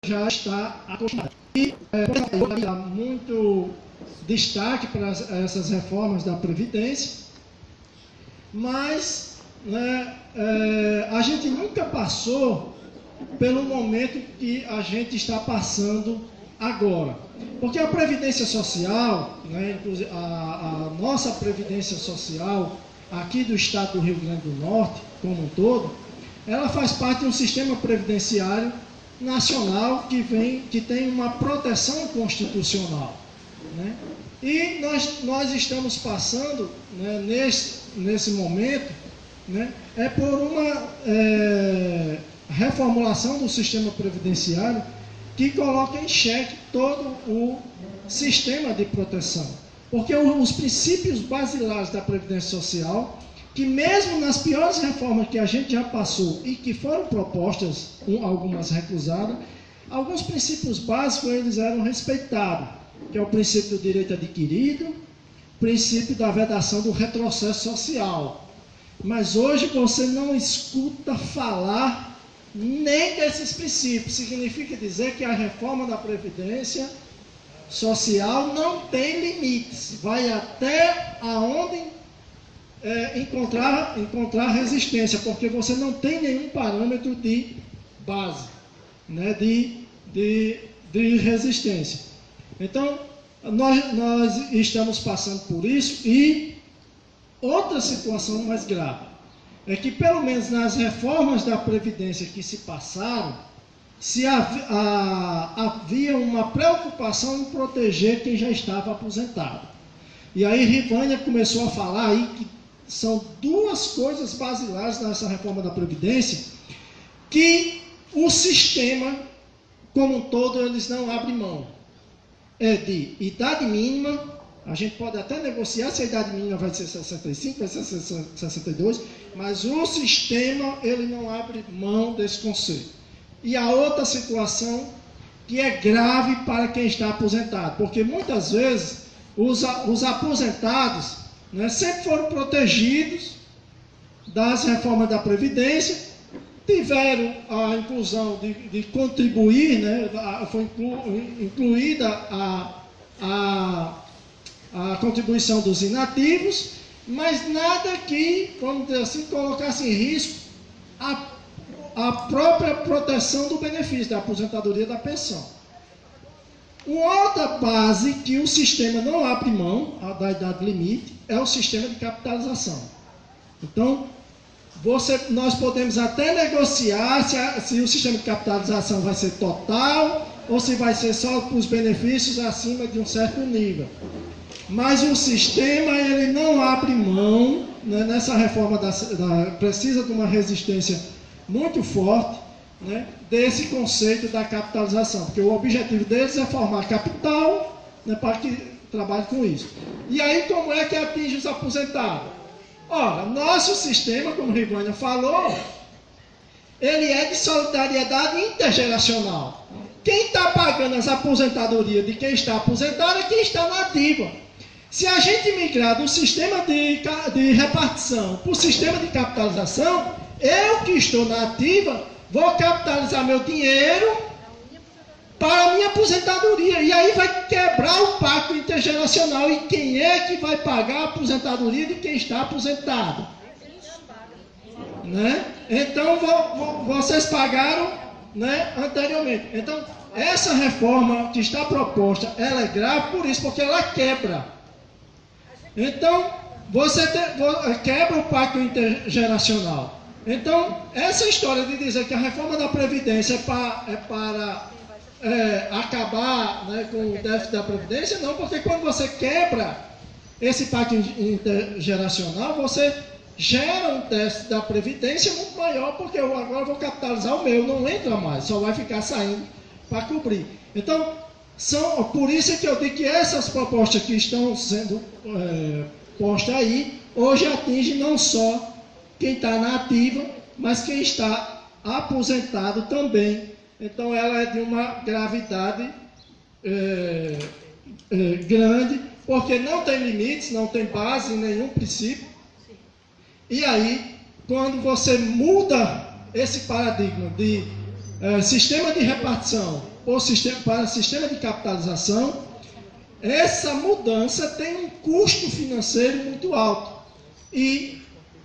já está acostumada. E dá muito destaque para essas reformas da Previdência, mas, né, a gente nunca passou pelo momento que a gente está passando agora. Porque a Previdência Social, né, a nossa Previdência Social aqui do estado do Rio Grande do Norte, como um todo, ela faz parte de um sistema previdenciário nacional que tem uma proteção constitucional, né? E nós estamos passando, né, nesse momento, né, por uma reformulação do sistema previdenciário que coloca em xeque todo o sistema de proteção. Porque os princípios basilares da Previdência Social, que mesmo nas piores reformas que a gente já passou e que foram propostas, algumas recusadas, alguns princípios básicos eles eram respeitados, que é o princípio do direito adquirido, princípio da vedação do retrocesso social. Mas hoje você não escuta falar nem desses princípios. Significa dizer que a reforma da Previdência social não tem limites, vai até aonde encontrar resistência, porque você não tem nenhum parâmetro de base, né, de resistência. Então, nós estamos passando por isso. E outra situação mais grave é que, pelo menos nas reformas da Previdência que se passaram, havia uma preocupação em proteger quem já estava aposentado. E aí Rivânia começou a falar aí que são duas coisas basilares nessa reforma da Previdência, que o sistema como um todo eles não abrem mão. É de idade mínima. A gente pode até negociar se a idade mínima vai ser 65, vai ser 62, mas o sistema ele não abre mão desse conceito. E a outra situação que é grave para quem está aposentado, porque muitas vezes os aposentados, né, sempre foram protegidos das reformas da Previdência, tiveram a inclusão de contribuir, né, foi incluída a contribuição dos inativos, mas nada que, vamos dizer assim, colocasse em risco a própria proteção do benefício, da aposentadoria, da pensão. Uma outra base que o sistema não abre mão, da idade limite, é o sistema de capitalização. Então, nós podemos até negociar se o sistema de capitalização vai ser total ou se vai ser só para os benefícios acima de um certo nível. Mas o sistema ele não abre mão, né, nessa reforma precisa de uma resistência muito forte, né, desse conceito da capitalização, porque o objetivo deles é formar capital, né, para que trabalhe com isso. E aí como é que atinge os aposentados? Ora, nosso sistema, como Rivânia falou, ele é de solidariedade intergeracional. Quem está pagando as aposentadorias de quem está aposentado é quem está na ativa. Se a gente migrar do sistema de repartição para o sistema de capitalização, eu que estou na ativa, vou capitalizar meu dinheiro para a minha aposentadoria. E aí vai quebrar o pacto intergeracional. E quem é que vai pagar a aposentadoria de quem está aposentado? Né? Então, vocês pagaram, né, anteriormente. Então, essa reforma que está proposta, ela é grave por isso, porque ela quebra. Então, você quebra o pacto intergeracional. Então, essa história de dizer que a reforma da Previdência é para acabar, né, com o déficit da Previdência, não, porque quando você quebra esse pacto intergeracional, você gera um déficit da Previdência muito maior, porque eu agora vou capitalizar o meu, não entra mais, só vai ficar saindo para cobrir. Então, por isso é que eu digo que essas propostas que estão sendo postas aí, hoje atingem não só quem está na ativa, mas quem está aposentado também. Então, ela é de uma gravidade grande, porque não tem limites, não tem base em nenhum princípio. E aí, quando você muda esse paradigma de sistema de repartição para sistema de capitalização, essa mudança tem um custo financeiro muito alto. E,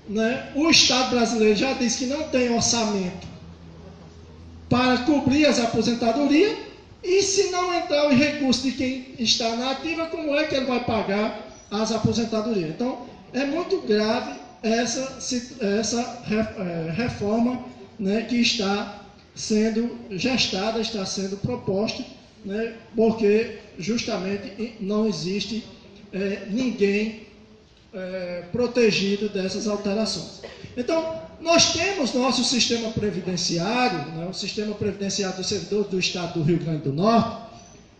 né, o Estado brasileiro já disse que não tem orçamento para cobrir as aposentadorias, e se não entrar o recurso de quem está na ativa, como é que ele vai pagar as aposentadorias? Então, é muito grave essa reforma, né, que está sendo gestada, está sendo proposta, né, porque justamente não existe ninguém protegido dessas alterações. Então, nós temos nosso sistema previdenciário, né, o sistema previdenciário dos servidores do Estado do Rio Grande do Norte.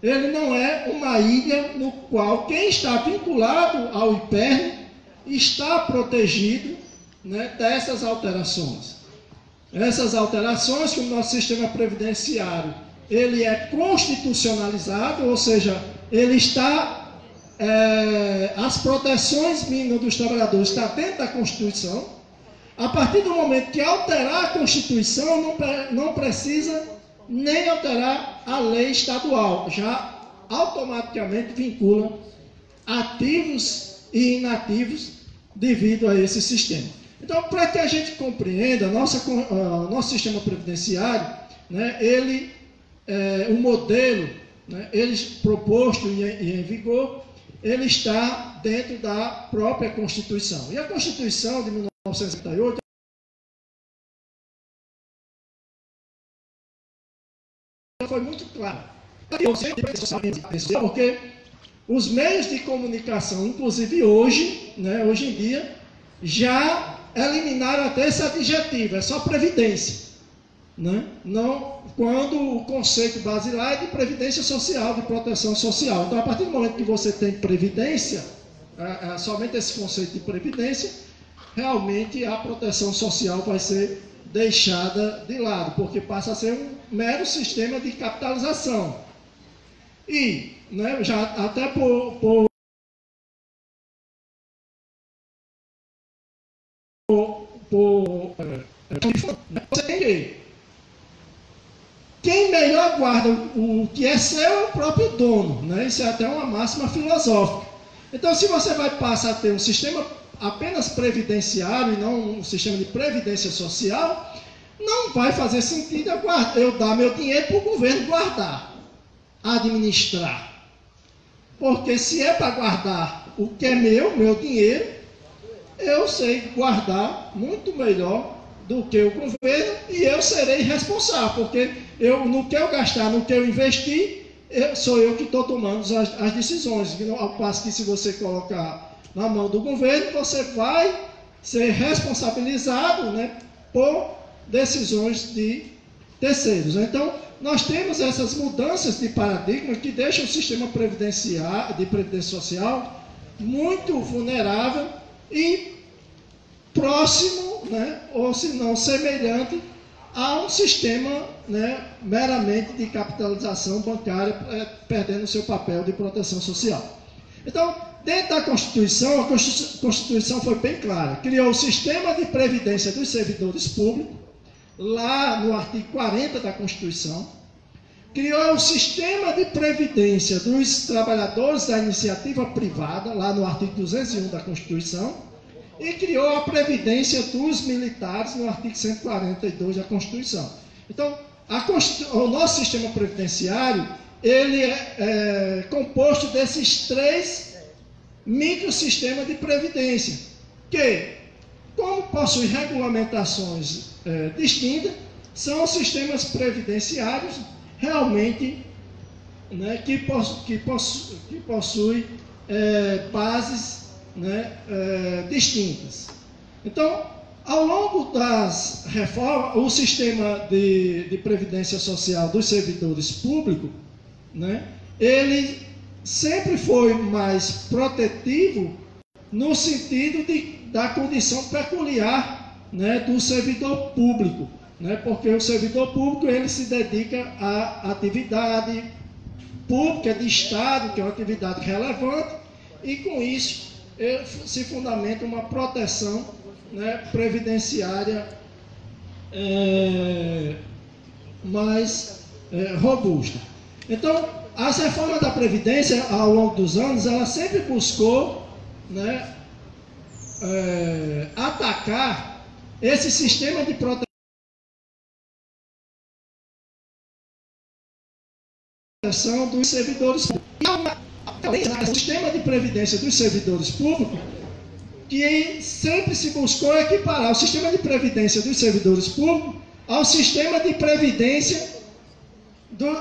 Ele não é uma ilha no qual quem está vinculado ao IPERN está protegido, né, dessas alterações. Essas alterações, como o nosso sistema previdenciário, ele é constitucionalizado, ou seja, ele está, as proteções mínimas dos trabalhadores estão dentro da Constituição. A partir do momento que alterar a Constituição, não precisa nem alterar a lei estadual. Já automaticamente vinculam ativos e inativos devido a esse sistema. Então, para que a gente compreenda, nosso sistema previdenciário, né, o modelo, né, ele proposto e em vigor, ele está dentro da própria Constituição. E a Constituição de 1978 foi muito clara. Porque os meios de comunicação, inclusive hoje, né, hoje em dia, já eliminaram até esse adjetivo, é só previdência. Né? Não, quando o conceito basilar é de previdência social, de proteção social. Então, a partir do momento que você tem previdência, somente esse conceito de previdência, realmente a proteção social vai ser deixada de lado, porque passa a ser um mero sistema de capitalização. E, né, já até você tem que quem melhor guarda o que é seu é o próprio dono, né? Isso é até uma máxima filosófica. Então, se você vai passar a ter um sistema apenas previdenciário e não um sistema de previdência social, não vai fazer sentido eu dar meu dinheiro para o governo guardar, administrar. Porque se é para guardar o que é meu dinheiro, eu sei guardar muito melhor do que o governo e eu serei responsável, porque no que eu gastar, no que eu investir, sou eu que estou tomando as decisões. Ao passo que se você colocar na mão do governo, você vai ser responsabilizado, né, por decisões de terceiros. Então, nós temos essas mudanças de paradigma que deixam o sistema de previdência social muito vulnerável e próximo, né, ou se não semelhante a um sistema, né, meramente de capitalização bancária, perdendo o seu papel de proteção social. Então, dentro da Constituição, a Constituição foi bem clara. Criou o sistema de previdência dos servidores públicos, lá no artigo 40 da Constituição. Criou o sistema de previdência dos trabalhadores da iniciativa privada, lá no artigo 201 da Constituição. E criou a previdência dos militares no artigo 142 da Constituição. Então, o nosso sistema previdenciário, ele é composto desses 3 microsistemas de previdência, que, como possuem regulamentações distintas, são sistemas previdenciários realmente, né, que possuem bases, né, distintas. Então, ao longo das reformas, o sistema de previdência social dos servidores públicos, né, ele sempre foi mais protetivo no sentido da condição peculiar, né, do servidor público, né, porque o servidor público ele se dedica à atividade pública de Estado, que é uma atividade relevante, e com isso se fundamenta uma proteção, né, previdenciária mais robusta. Então, as reformas da Previdência, ao longo dos anos, ela sempre buscou, né, atacar esse sistema de proteção dos servidores públicos. O sistema de previdência dos servidores públicos, que sempre se buscou equiparar o sistema de previdência dos servidores públicos ao sistema de previdência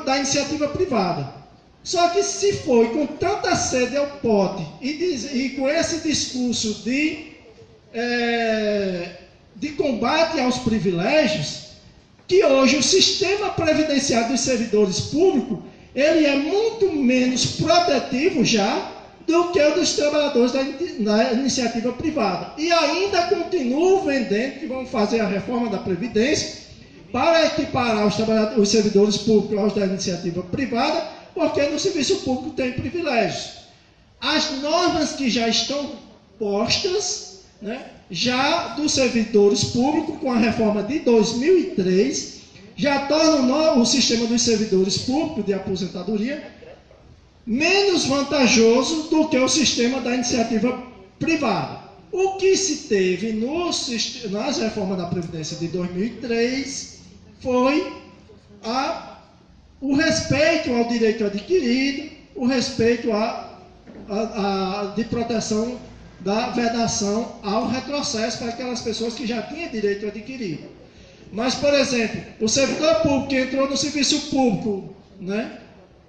da iniciativa privada. Só que se foi com tanta sede ao pote e com esse discurso de combate aos privilégios, que hoje o sistema previdenciário dos servidores públicos ele é muito menos protetivo já do que o dos trabalhadores da iniciativa privada. E ainda continuam vendendo que vão fazer a reforma da Previdência para equiparar os servidores públicos aos da iniciativa privada, porque no serviço público tem privilégios. As normas que já estão postas, né, já dos servidores públicos, com a reforma de 2003, já tornam o sistema dos servidores públicos de aposentadoria menos vantajoso do que o sistema da iniciativa privada. O que se teve nas reformas da Previdência de 2003 foi o respeito ao direito adquirido, o respeito de proteção da vedação ao retrocesso para aquelas pessoas que já tinham direito adquirido. Mas, por exemplo, o servidor público que entrou no serviço público, né,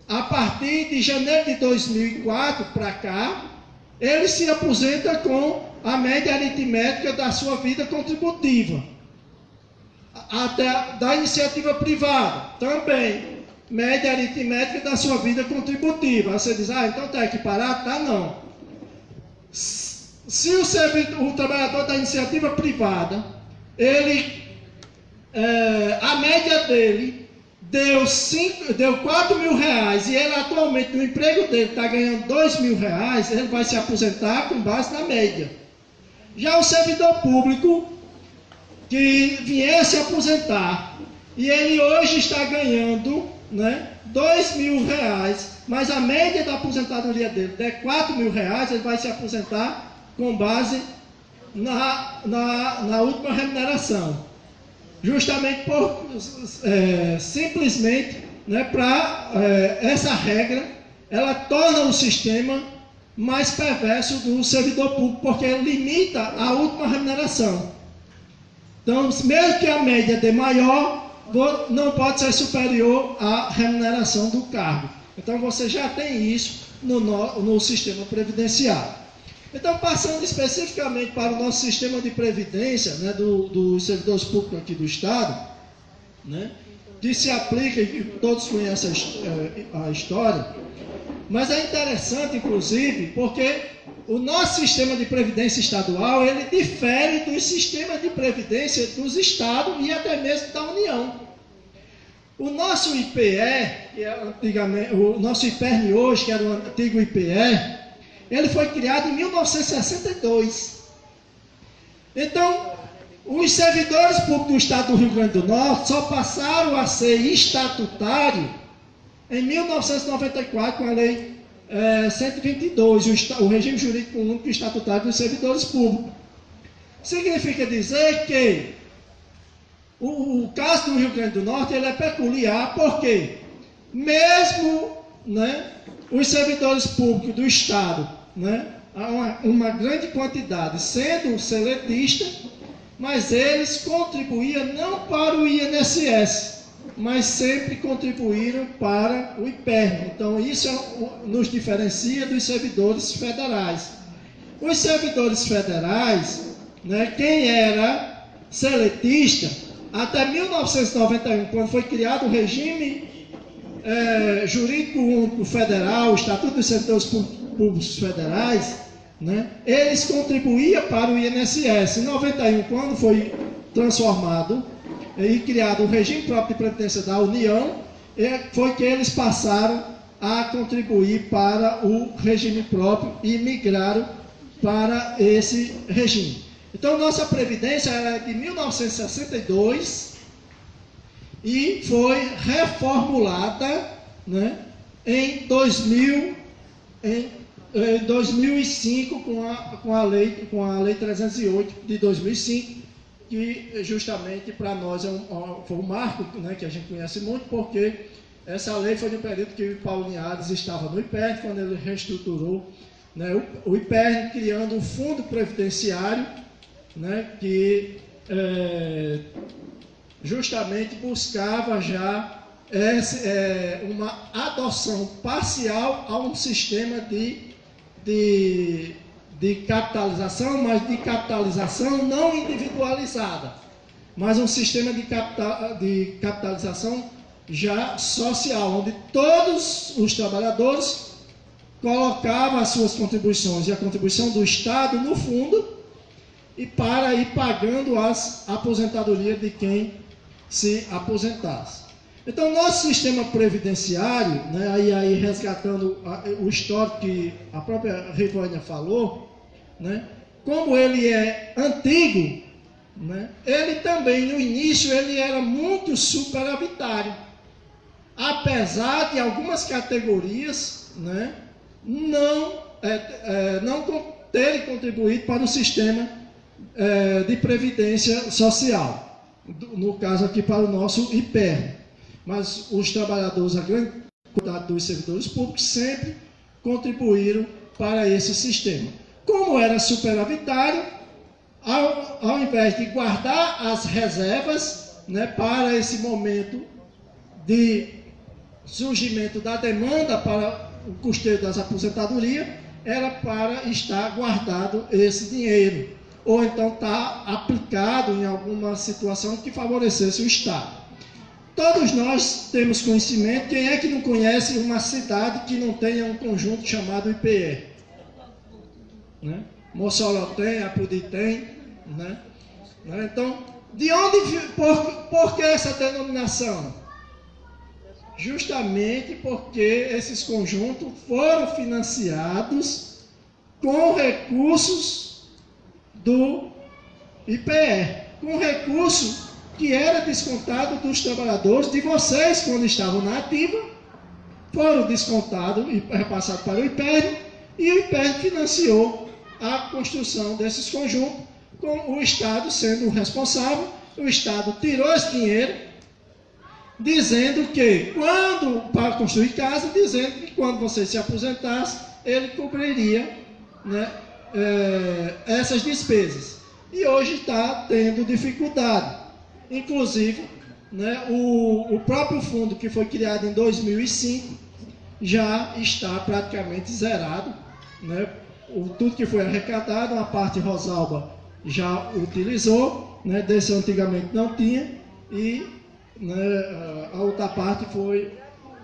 a partir de janeiro de 2004 para cá, ele se aposenta com a média aritmética da sua vida contributiva. Até da iniciativa privada, também, média aritmética da sua vida contributiva. Você diz, então está equiparado? Tá, não. Se o trabalhador da iniciativa privada, a média dele deu R$4.000 e ele atualmente no emprego dele está ganhando R$2.000, ele vai se aposentar com base na média. Já o servidor público que vier se aposentar e ele hoje está ganhando, né, R$2.000, mas a média da aposentadoria dele é R$4.000, ele vai se aposentar com base na última remuneração. Justamente simplesmente, né, essa regra, ela torna o sistema mais perverso do servidor público, porque limita a última remuneração. Então, mesmo que a média dê maior, não pode ser superior à remuneração do cargo. Então, você já tem isso no sistema previdenciário. Então, passando especificamente para o nosso sistema de previdência, né, dos servidores públicos aqui do Estado, né, que se aplica, e todos conhecem a história, mas é interessante, inclusive, porque o nosso sistema de previdência estadual, ele difere dos sistemas de previdência dos estados e até mesmo da União. O nosso IPE, que é antigamente, o nosso IPERN hoje, que era o antigo IPE, ele foi criado em 1962. Então, os servidores públicos do Estado do Rio Grande do Norte só passaram a ser estatutários em 1994, com a Lei 122, o Regime Jurídico Único Estatutário dos Servidores Públicos. Significa dizer que o caso do Rio Grande do Norte ele é peculiar, porque mesmo, né, os servidores públicos do Estado, né, há uma grande quantidade sendo seletista, mas eles contribuíam não para o INSS, mas sempre contribuíram para o IPERN. Então, isso nos diferencia dos servidores federais. Os servidores federais, né, quem era seletista, até 1991, quando foi criado o regime jurídico único federal, o Estatuto dos Servidores Públicos Federais, né, eles contribuíam para o INSS. Em 91, quando foi transformado e criado o regime próprio de previdência da União, foi que eles passaram a contribuir para o regime próprio e migraram para esse regime. Então, nossa Previdência era de 1962 e foi reformulada, né, em 2005 com a lei 308 de 2005, que justamente para nós foi um marco, né, que a gente conhece muito, porque essa lei foi no período que o Paulo Linhares estava no IPERN, quando ele reestruturou, né, o IPERN, criando um fundo previdenciário, né, que justamente buscava já uma adoção parcial a um sistema de capitalização, mas de capitalização não individualizada, mas um sistema de capitalização já social, onde todos os trabalhadores colocavam as suas contribuições e a contribuição do Estado no fundo, e para ir pagando as aposentadorias de quem se aposentasse. Então, nosso sistema previdenciário, né, aí resgatando o histórico que a própria Rivânia falou, né, como ele é antigo, né, ele também, no início, ele era muito superavitário. apesar de algumas categorias, né, não terem contribuído para o sistema de previdência social, no caso aqui para o nosso IPER. Mas os trabalhadores, a grande quantidade dos servidores públicos, sempre contribuíram para esse sistema. Como era superavitário, ao invés de guardar as reservas, né, para esse momento de surgimento da demanda para o custeio das aposentadorias, era para estar guardado esse dinheiro, ou então estar aplicado em alguma situação que favorecesse o Estado. Todos nós temos conhecimento. Quem é que não conhece uma cidade que não tenha um conjunto chamado IPE? Né? Mossoró tem, Apodi tem, né? Então, de onde, por que essa denominação? Justamente porque esses conjuntos foram financiados com recursos do IPE, com recurso que era descontado dos trabalhadores, de vocês, quando estavam na ativa, foram descontados e repassados para o IPER, e o IPER financiou a construção desses conjuntos, com o Estado sendo o responsável. O Estado tirou esse dinheiro, dizendo que, para construir casa, dizendo que quando você se aposentasse, ele cobriria, né, essas despesas. E hoje está tendo dificuldade. Inclusive, né, o próprio fundo que foi criado em 2005 já está praticamente zerado, né? Tudo que foi arrecadado, a parte Rosalba já utilizou, né? Desse antigamente não tinha, e, né, a outra parte foi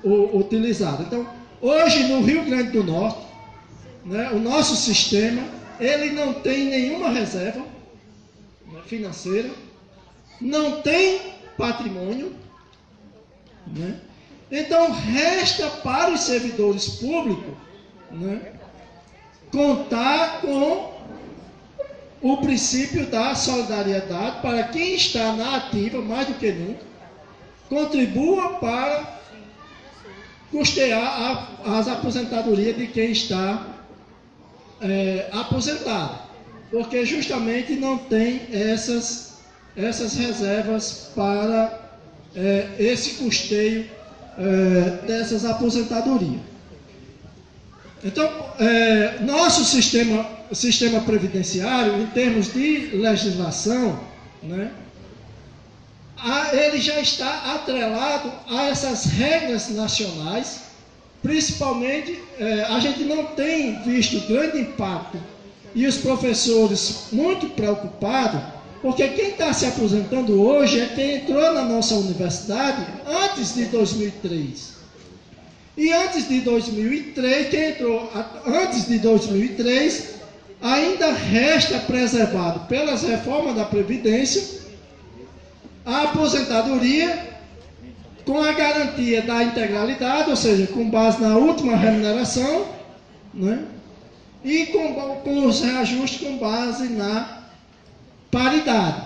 utilizada. Então, hoje no Rio Grande do Norte, né, o nosso sistema, ele não tem nenhuma reserva, né, financeira, não tem patrimônio, né? Então resta para os servidores públicos, né, contar com o princípio da solidariedade para quem está na ativa, mais do que nunca, contribua para custear as aposentadorias de quem está aposentado, porque justamente não tem essas reservas para esse custeio dessas aposentadorias. Então, nosso sistema previdenciário, em termos de legislação, né, ele já está atrelado a essas regras nacionais. Principalmente, a gente não tem visto grande impacto, e os professores muito preocupados, porque quem está se aposentando hoje é quem entrou na nossa universidade antes de 2003. E antes de 2003, quem entrou antes de 2003, ainda resta preservado pelas reformas da Previdência a aposentadoria com a garantia da integralidade, ou seja, com base na última remuneração, né? E com os reajustes com base na paridade.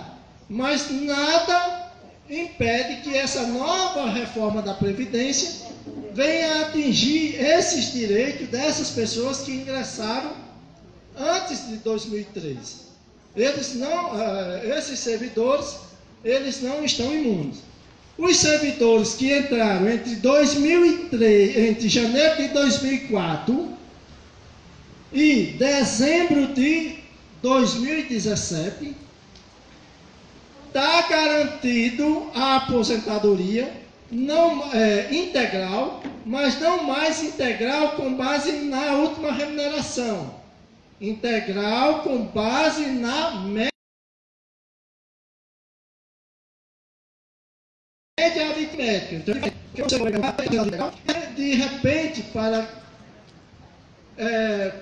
Mas nada impede que essa nova reforma da Previdência venha atingir esses direitos dessas pessoas que ingressaram antes de 2003. Esses servidores, eles não estão imunes. Os servidores que entraram entre janeiro de 2004 e dezembro de 2017, está garantido a aposentadoria não integral, mas não mais integral com base na última remuneração. Integral com base na média aritmética. Então, de repente,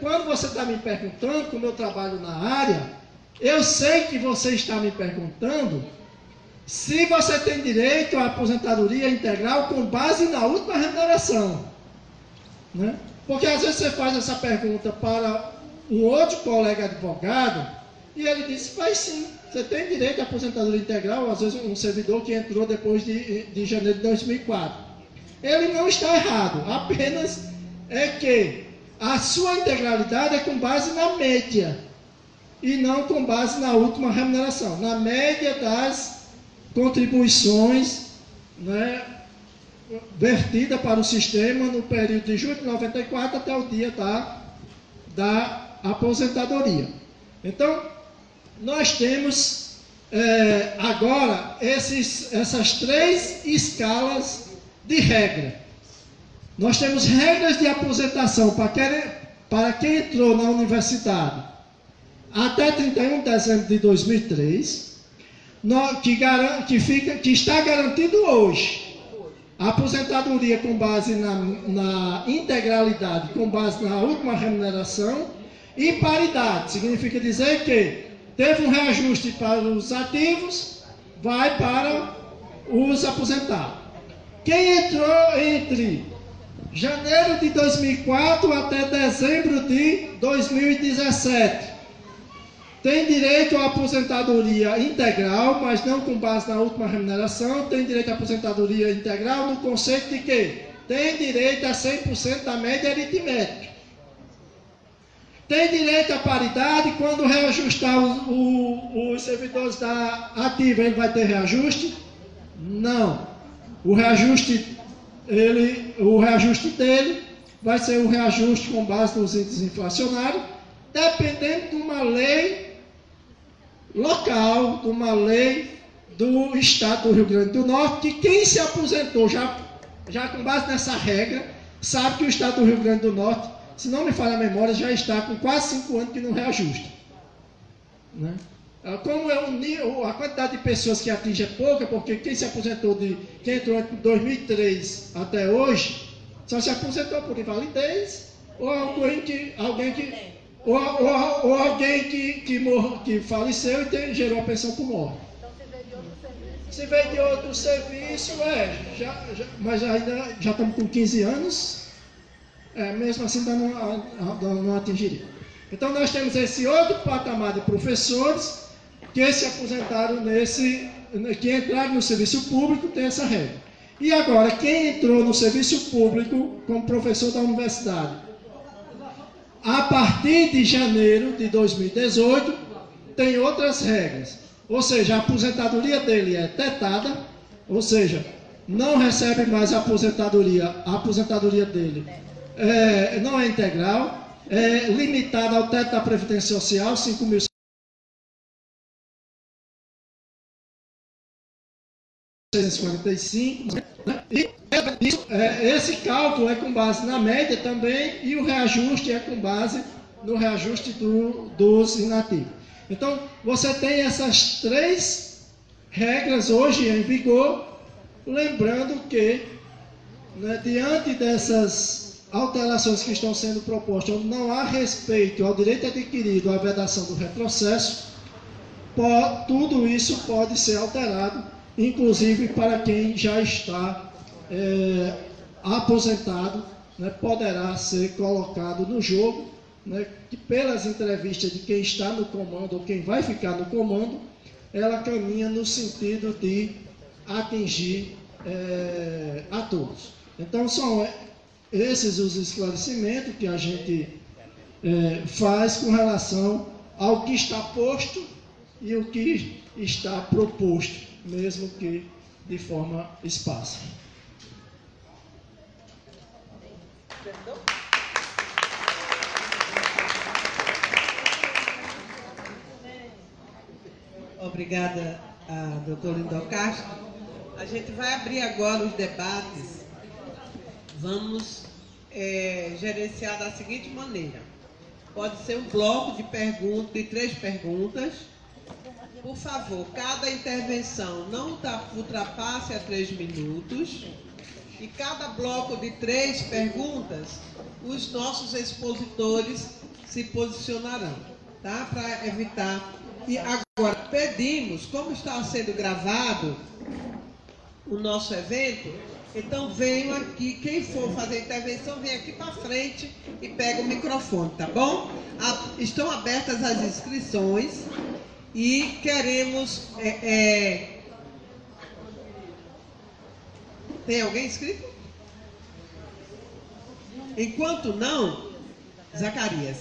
quando você está me perguntando como eu trabalho na área, eu sei que você está me perguntando se você tem direito à aposentadoria integral com base na última remuneração, né? Porque às vezes você faz essa pergunta para um outro colega advogado e ele diz: faz sim, você tem direito à aposentadoria integral, às vezes um servidor que entrou depois de janeiro de 2004. ele não está errado, apenas é que a sua integralidade é com base na média e não com base na última remuneração, na média das contribuições, né, vertida para o sistema no período de julho de 94 até o dia da aposentadoria. Então, nós temos agora essas 3 escalas de regra. Nós temos regras de aposentação para quem entrou na universidade até 31 de dezembro de 2003, que está garantido hoje a aposentadoria com base na integralidade, com base na última remuneração, e paridade. Significa dizer que teve um reajuste para os ativos, vai para os aposentados. Quem entrou entre janeiro de 2004 até dezembro de 2017 tem direito à aposentadoria integral, mas não com base na última remuneração. Tem direito à aposentadoria integral no conceito de que tem direito a 100% da média aritmética. Tem direito à paridade. Quando reajustar os servidores da ativa, ele vai ter reajuste? Não. O reajuste dele vai ser um reajuste com base nos índices inflacionários, dependendo de uma lei local, de uma lei do Estado do Rio Grande do Norte, que quem se aposentou já com base nessa regra, sabe que o Estado do Rio Grande do Norte, se não me falha a memória, já está com quase 5 anos que não reajusta. Né? Como a quantidade de pessoas que atinge é pouca, porque quem se aposentou quem entrou entre 2003 até hoje, só se aposentou por invalidez, ou alguém que faleceu e gerou a pensão por morte. Se veio de outro serviço, mas ainda já estamos com 15 anos, mesmo assim não atingiria. Então nós temos esse outro patamar de professores que se aposentaram que entraram no serviço público, tem essa regra. E agora, quem entrou no serviço público como professor da universidade, a partir de janeiro de 2018, tem outras regras. Ou seja, a aposentadoria dele é tetada, ou seja, não recebe mais a aposentadoria dele não é integral, é limitada ao teto da Previdência Social, 5.645, né? E esse cálculo é com base na média também, e o reajuste é com base no reajuste dos inativos. Então, você tem essas 3 regras hoje em vigor, lembrando que, né, diante dessas alterações que estão sendo propostas, onde não há respeito ao direito adquirido, à vedação do retrocesso, tudo isso pode ser alterado, inclusive para quem já está aposentado, né, poderá ser colocado no jogo, né, que pelas entrevistas de quem está no comando ou quem vai ficar no comando, ela caminha no sentido de atingir a todos. Então são esses os esclarecimentos que a gente faz com relação ao que está posto e o que está proposto, mesmo que de forma esparsa. Obrigada a doutora Lindor Castro. A gente vai abrir agora os debates. Vamos gerenciar da seguinte maneira. Pode ser um bloco de 3 perguntas. Por favor, cada intervenção não ultrapasse a 3 minutos. E cada bloco de 3 perguntas, os nossos expositores se posicionarão, tá? Para evitar. E agora pedimos, como está sendo gravado o nosso evento, então venham aqui, quem for fazer intervenção, vem aqui para frente e pega o microfone, tá bom? Estão abertas as inscrições e queremos... Tem alguém inscrito? Enquanto não, Zacarias.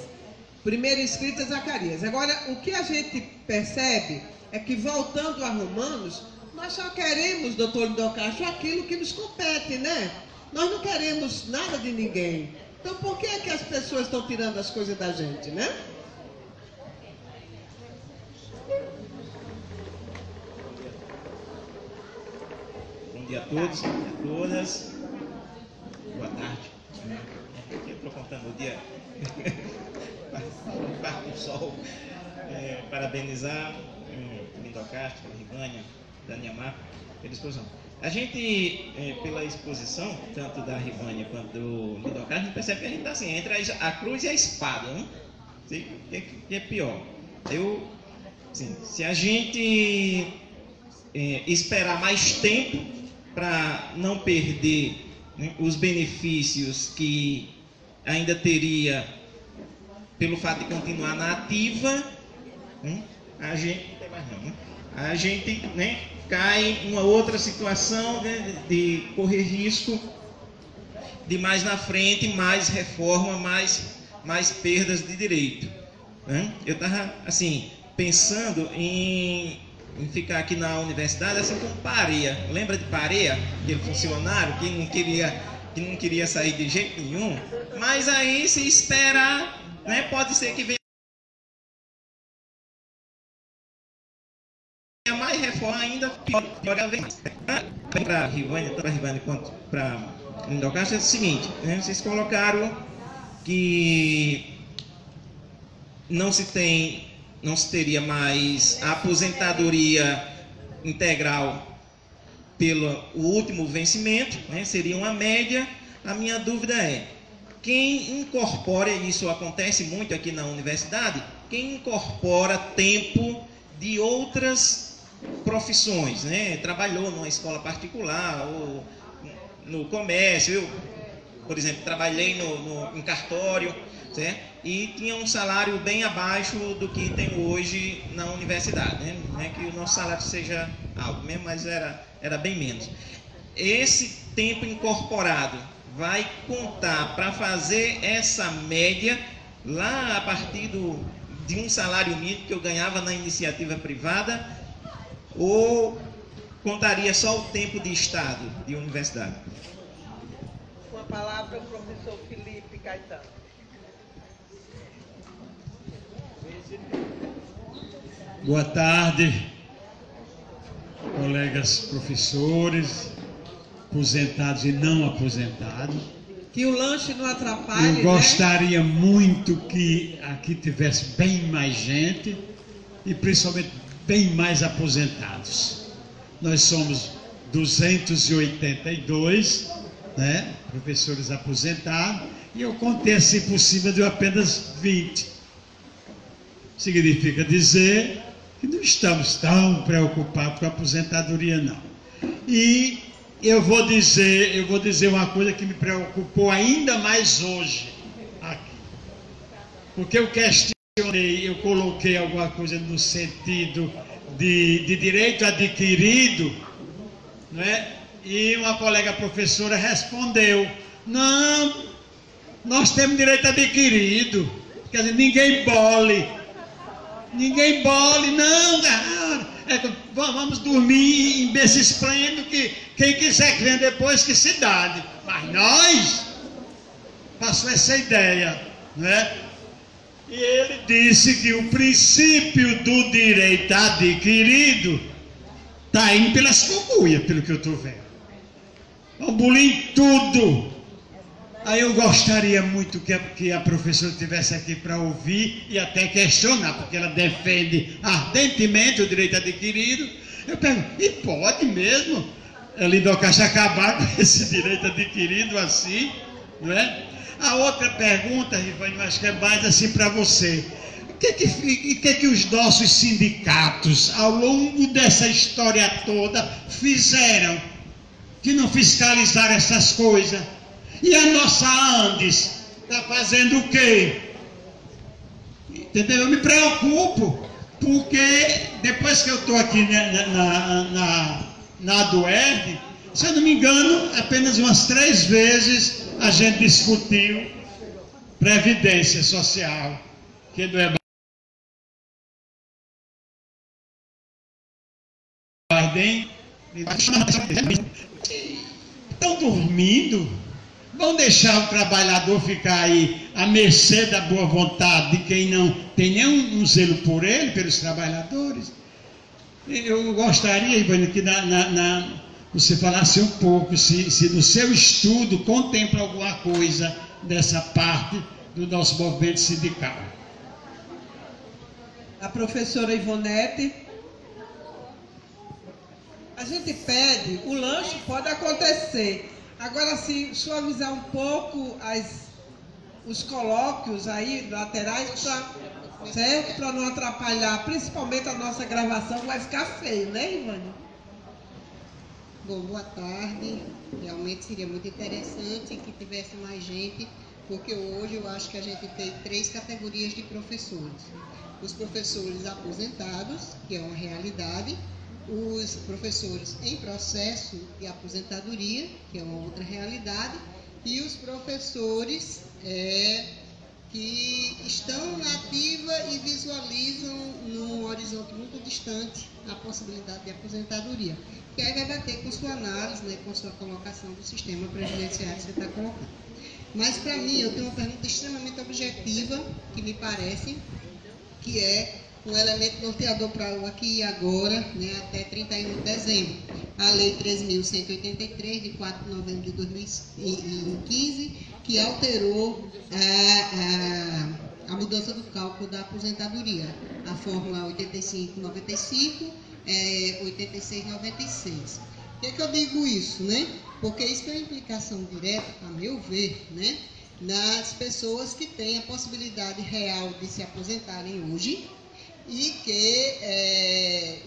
Primeiro inscrito é Zacarias. Agora, o que a gente percebe é que, voltando a Romanos, nós só queremos, doutor Lindocacho, aquilo que nos compete, né? Nós não queremos nada de ninguém. Então, por que é que as pessoas estão tirando as coisas da gente, né? Bom dia a todos, bom dia a todas. Boa tarde. Eu estou contando o dia. Parte do sol. Parabenizar o Lindocastro, a Rivânia, Daniel Marco, pela exposição. A gente, pela exposição, tanto da Rivânia quanto do Lindocastro, a gente percebe que a gente está assim, entre a cruz e a espada, né? O que é pior? Assim, se a gente esperar mais tempo para não perder, né, os benefícios que ainda teria pelo fato de continuar na ativa, né, a gente não tem mais não, né? A gente, né, cai em uma outra situação, né, de correr risco de mais na frente, mais reforma, mais perdas de direito, né? Eu estava assim pensando em ficar aqui na universidade, assim como Pareia. Lembra de Pareia? Aquele funcionário que não queria sair de jeito nenhum. Mas aí, se esperar, né, pode ser que venha mais reforma ainda pior. Para a Rivânia, tanto para a Rivânia quanto para o Lindocastro, é o seguinte, né, vocês colocaram que não se teria mais a aposentadoria integral pelo último vencimento, né? Seria uma média. A minha dúvida é, quem incorpora, isso acontece muito aqui na universidade, quem incorpora tempo de outras profissões, né? Trabalhou numa escola particular ou no comércio. Eu, por exemplo, trabalhei em cartório, certo? E tinha um salário bem abaixo do que tem hoje na universidade, né? Não é que o nosso salário seja alto mesmo, mas era bem menos. Esse tempo incorporado vai contar para fazer essa média lá a partir de um salário mínimo que eu ganhava na iniciativa privada, ou contaria só o tempo de estado de universidade? Com a palavra o professor Felipe Caetano. Boa tarde, colegas professores, aposentados e não aposentados. Que o lanche não atrapalhe, Eu gostaria muito que aqui tivesse bem mais gente e principalmente bem mais aposentados. Nós somos 282, né, professores aposentados, e eu contei, se possível, de apenas 20. Significa dizer que não estamos tão preocupados com a aposentadoria, não. E eu vou dizer uma coisa que me preocupou ainda mais hoje aqui. Porque eu questionei, eu coloquei alguma coisa no sentido de direito adquirido, não é? E uma colega professora respondeu: não, nós temos direito adquirido. Quer dizer, ninguém bole, não, vamos dormir em berço esplêndido, que quem quiser que venha depois que se dane. Mas nós, passou essa ideia, não é? E ele disse que o princípio do direito adquirido está indo pelas cogulhas, pelo que eu estou vendo. Abolir tudo. Aí eu gostaria muito que a professora estivesse aqui para ouvir e até questionar, porque ela defende ardentemente o direito adquirido. Eu pergunto, e pode mesmo a Lindocastro acabar com esse direito adquirido assim, não é? A outra pergunta, Rivânia, acho que é mais assim para você. O que os nossos sindicatos, ao longo dessa história toda, fizeram que não fiscalizaram essas coisas? E a nossa Andes está fazendo o quê? Entendeu? Eu me preocupo, porque depois que eu estou aqui na Duerd, se eu não me engano, apenas umas 3 vezes a gente discutiu Previdência Social, que não é Biden. Estão dormindo? Vão deixar o trabalhador ficar aí à mercê da boa vontade de quem não tem nenhum zelo por ele, pelos trabalhadores? Eu gostaria, Ivânia, que você falasse um pouco, se no seu estudo contempla alguma coisa dessa parte do nosso movimento sindical. A professora Ivonete. A gente pede, o lanche pode acontecer. Agora, se suavizar um pouco os colóquios aí, laterais, certo? Para não atrapalhar, principalmente a nossa gravação, vai ficar feio, né, Ivânia? Bom, boa tarde. Realmente seria muito interessante que tivesse mais gente, porque hoje eu acho que a gente tem 3 categorias de professores. Os professores aposentados, que é uma realidade, os professores em processo de aposentadoria, que é uma outra realidade, e os professores que estão na ativa e visualizam num horizonte muito distante a possibilidade de aposentadoria, que aí vai bater com sua análise, né, com sua colocação do sistema previdenciário que você está colocando. Mas, para mim, eu tenho uma pergunta extremamente objetiva, que me parece que é um elemento norteador para o aqui e agora, né, até 31 de dezembro. A Lei 3.183, de 4 de novembro de 2015, que alterou a mudança do cálculo da aposentadoria. A fórmula 8595, 8696. Por que eu digo isso, né? Porque isso tem uma implicação direta, a meu ver, né, nas pessoas que têm a possibilidade real de se aposentarem hoje e que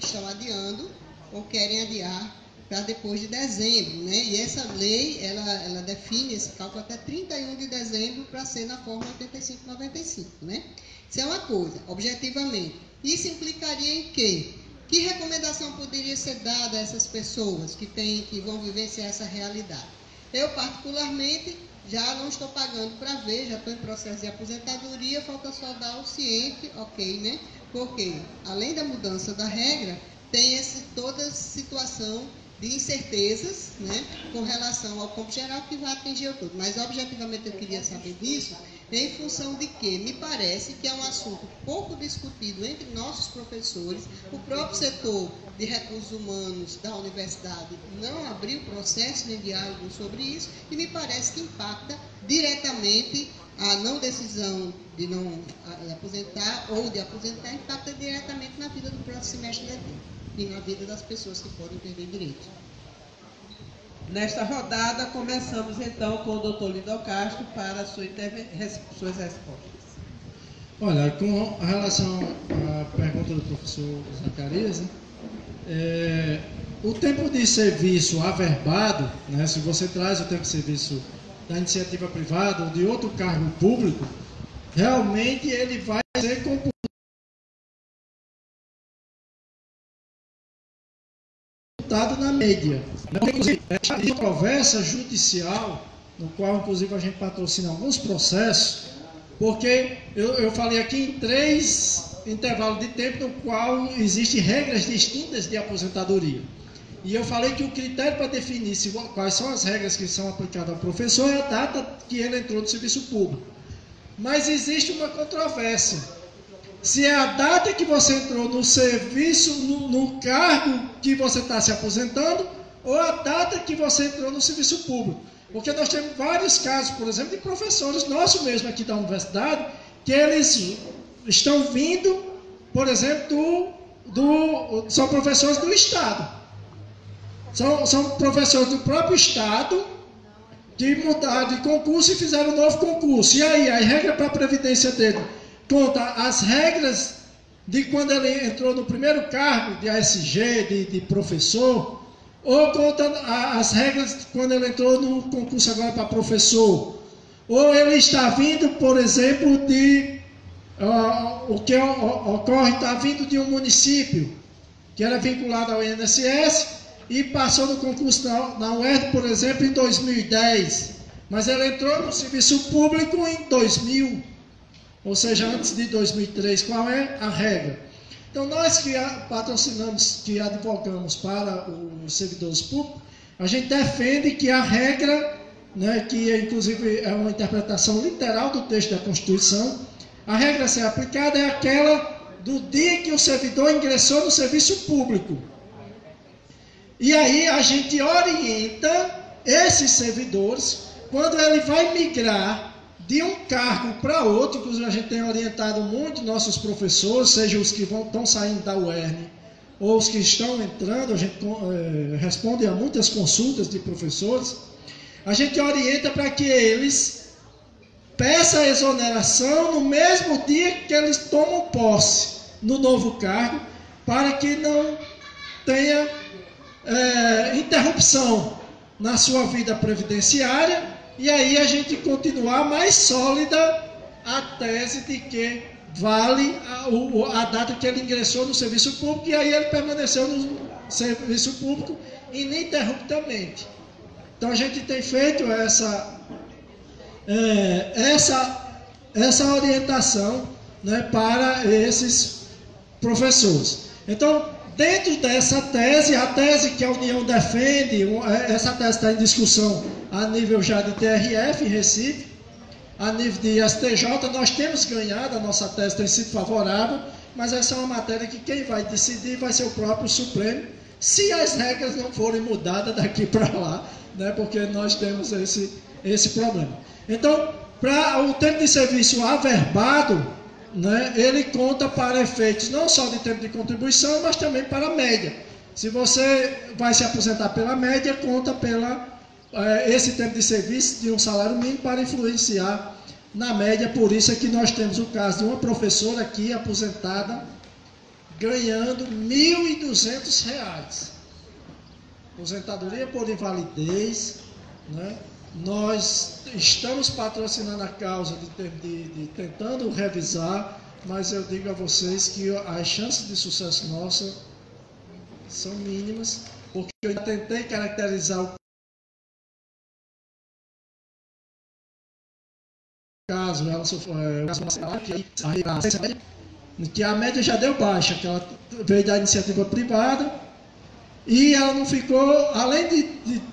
estão adiando ou querem adiar para depois de dezembro, né? E essa lei, ela define esse cálculo até 31 de dezembro para ser na fórmula 8595, né? Isso é uma coisa, objetivamente. Isso implicaria em quê? Que recomendação poderia ser dada a essas pessoas que vão vivenciar essa realidade? Eu, particularmente, já não estou pagando para ver, já estou em processo de aposentadoria, falta só dar o ciente, ok, né? Porque, além da mudança da regra, tem toda essa situação de incertezas, né, com relação ao campo geral que vai atingir o todo. Mas, objetivamente, eu queria saber disso em função de que me parece que é um assunto pouco discutido entre nossos professores. O próprio setor de recursos humanos da universidade não abriu processo nem diálogo sobre isso e me parece que impacta diretamente a não decisão de não aposentar ou de aposentar, impacta diretamente na vida do próximo semestre letivo e na vida das pessoas que podem perder direitos. Nesta rodada, começamos então com o doutor Lindon Castro para suas respostas. Olha, com relação à pergunta do professor Zacarias, né, o tempo de serviço averbado, né, se você traz o tempo de serviço da iniciativa privada ou de outro cargo público, realmente ele vai ser computado na média. Inclusive, a conversa judicial, no qual inclusive a gente patrocina alguns processos, porque eu falei aqui em 3 intervalos de tempo no qual existem regras distintas de aposentadoria. E eu falei que o critério para definir quais são as regras que são aplicadas ao professor é a data que ele entrou no serviço público. Mas existe uma controvérsia. Se é a data que você entrou no serviço, no cargo que você está se aposentando, ou a data que você entrou no serviço público. Porque nós temos vários casos, por exemplo, de professores nossos mesmo aqui da universidade, que eles estão vindo, por exemplo, são professores do Estado. São professores do próprio Estado que mudaram de concurso e fizeram um novo concurso. E aí, a regra para a previdência dele conta as regras de quando ele entrou no primeiro cargo de ASG, de professor, ou conta as regras de quando ele entrou no concurso agora para professor. Ou ele está vindo, por exemplo, o que ocorre, está vindo de um município que era vinculado ao INSS, e passou no concurso na UERJ, por exemplo, em 2010. mas ela entrou no serviço público em 2000, ou seja, antes de 2003. Qual é a regra? Então, nós que patrocinamos, que advogamos para os servidores públicos, a gente defende que a regra, né, que inclusive é uma interpretação literal do texto da Constituição, a regra a ser aplicada é aquela do dia que o servidor ingressou no serviço público. E aí a gente orienta esses servidores, quando ele vai migrar de um cargo para outro. Inclusive a gente tem orientado muito nossos professores, seja os que estão saindo da UERN ou os que estão entrando, a gente responde a muitas consultas de professores, a gente orienta para que eles peçam a exoneração no mesmo dia que eles tomam posse no novo cargo, para que não tenha interrupção na sua vida previdenciária, e aí a gente continuar mais sólida a tese de que vale a data que ele ingressou no serviço público, e aí ele permaneceu no serviço público ininterruptamente. Então a gente tem feito essa orientação, né, para esses professores. Então, dentro dessa tese, a tese que a União defende, essa tese está em discussão a nível já de TRF em Recife, a nível de STJ, nós temos ganhado, a nossa tese tem sido favorável, mas essa é uma matéria que quem vai decidir vai ser o próprio Supremo, se as regras não forem mudadas daqui para lá, né, porque nós temos esse problema. Então, para o tempo de serviço averbado, né, ele conta para efeitos não só de tempo de contribuição, mas também para a média. Se você vai se aposentar pela média, conta esse tempo de serviço de um salário mínimo para influenciar na média. Por isso é que nós temos o caso de uma professora aqui aposentada ganhando R$ 1.200. Aposentadoria por invalidez, né? Nós estamos patrocinando a causa de tentando revisar, mas eu digo a vocês que as chances de sucesso nossa são mínimas, porque eu tentei caracterizar o caso, que a média já deu baixa, que ela veio da iniciativa privada, e ela não ficou, além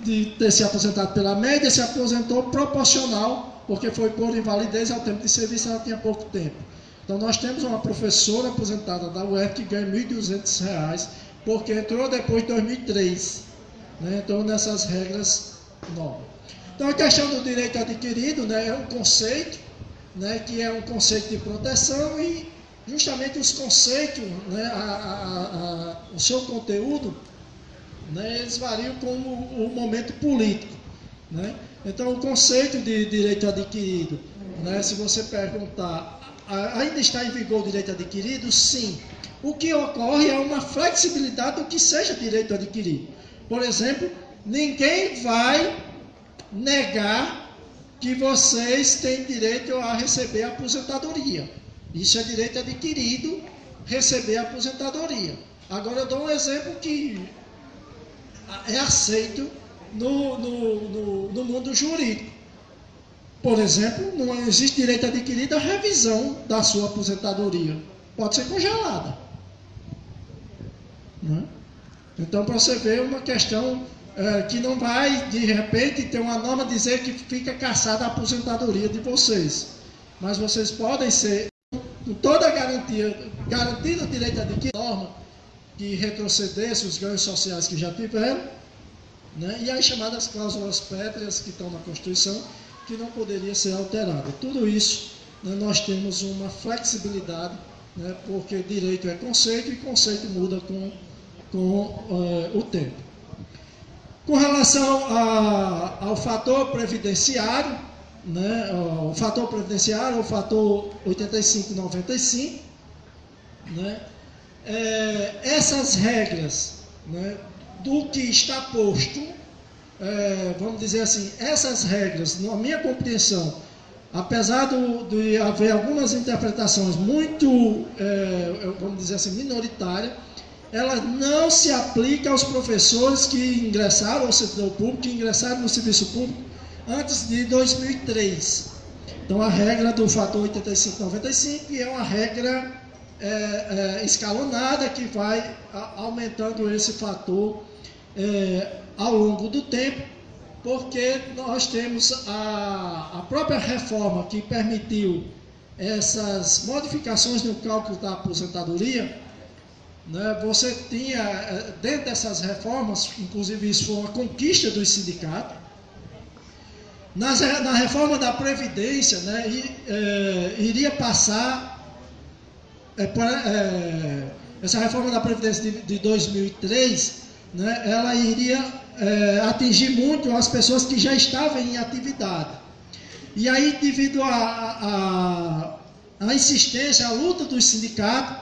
de ter se aposentado pela média, se aposentou proporcional, porque foi por invalidez ao tempo de serviço, ela tinha pouco tempo. Então nós temos uma professora aposentada da UERN que ganha R$ 1.200, porque entrou depois de 2003, né? Então nessas regras novas. Então a questão do direito adquirido, né, é um conceito, né, que é um conceito de proteção, e justamente os conceitos, né, o seu conteúdo, né, eles variam com o momento político, né? Então o conceito de direito adquirido, né, se você perguntar, ainda está em vigor o direito adquirido? Sim. O que ocorre é uma flexibilidade do que seja direito adquirido. Por exemplo, ninguém vai negar que vocês têm direito a receber a aposentadoria. Isso é direito adquirido, receber a aposentadoria. Agora eu dou um exemplo que é aceito no mundo jurídico. Por exemplo, não existe direito adquirido à revisão da sua aposentadoria. Pode ser congelada, né? Então, para você ver uma questão que não vai, de repente, ter uma norma dizer que fica cassada a aposentadoria de vocês. Mas vocês podem ser, com toda a garantido o direito adquirido, norma que retrocedesse os ganhos sociais que já tiveram, né? E as chamadas cláusulas pétreas que estão na Constituição, que não poderia ser alterada. Tudo isso, né, nós temos uma flexibilidade, né, porque direito é conceito, e conceito muda com o tempo. Com relação ao fator previdenciário, né, o fator previdenciário, o fator 85/95, né, essas regras, né, do que está posto, vamos dizer assim, essas regras, na minha compreensão, apesar de haver algumas interpretações muito, vamos dizer assim, minoritárias, ela não se aplica aos professores que ingressaram ao servidor público, que ingressaram no serviço público antes de 2003. Então, a regra do fator 85-95, que é uma regra escalonada, que vai aumentando esse fator ao longo do tempo, porque nós temos a própria reforma que permitiu essas modificações no cálculo da aposentadoria, né? Você tinha, dentro dessas reformas, inclusive isso foi uma conquista dos sindicatos, na reforma da Previdência, né, iria passar, essa reforma da Previdência de 2003, né, ela iria atingir muito as pessoas que já estavam em atividade. E aí, devido à insistência, à luta dos sindicatos,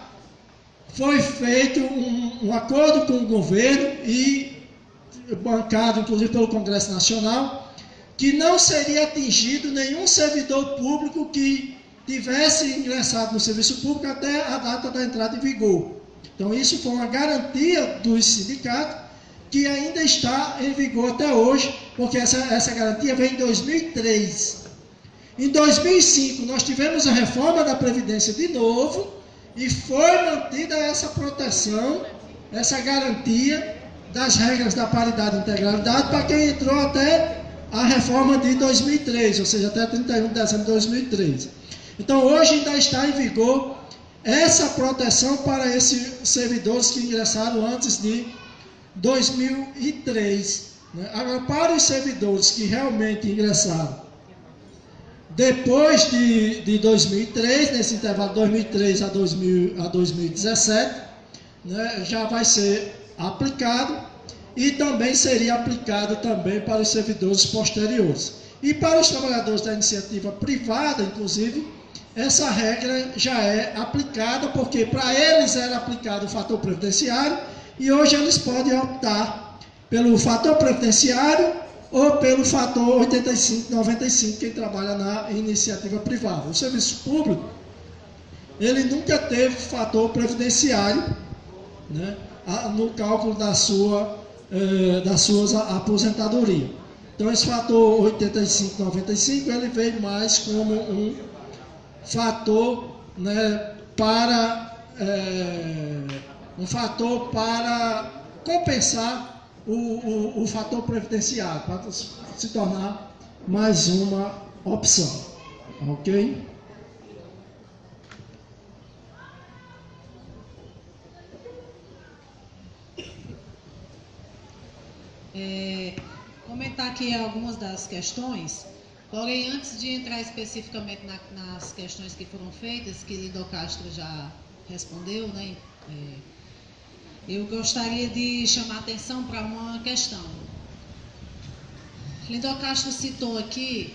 foi feito um acordo com o governo e bancado, inclusive, pelo Congresso Nacional, que não seria atingido nenhum servidor público que tivesse ingressado no serviço público até a data da entrada em vigor. Então, isso foi uma garantia dos sindicatos, que ainda está em vigor até hoje, porque essa garantia vem em 2003. Em 2005, nós tivemos a reforma da Previdência de novo, e foi mantida essa proteção, essa garantia das regras da paridade e integralidade para quem entrou até a reforma de 2003, ou seja, até 31 de dezembro de 2003. Então, hoje ainda está em vigor essa proteção para esses servidores que ingressaram antes de 2003. Né? Agora, para os servidores que realmente ingressaram depois de 2003, nesse intervalo de 2003 a 2017, né, já vai ser aplicado, e também seria aplicado também para os servidores posteriores. E para os trabalhadores da iniciativa privada, inclusive, essa regra já é aplicada, porque para eles era aplicado o fator previdenciário, e hoje eles podem optar pelo fator previdenciário ou pelo fator 85-95, quem trabalha na iniciativa privada. O serviço público, ele nunca teve fator previdenciário, né, no cálculo das suas aposentadorias. Então, esse fator 85-95, ele veio mais como um fator, né, para compensar o fator previdenciário, para se tornar mais uma opção. Ok? Comentar aqui algumas das questões, porém, antes de entrar especificamente nas questões que foram feitas, que Lindor Castro já respondeu, né? Eu gostaria de chamar a atenção para uma questão. Lindor Castro citou aqui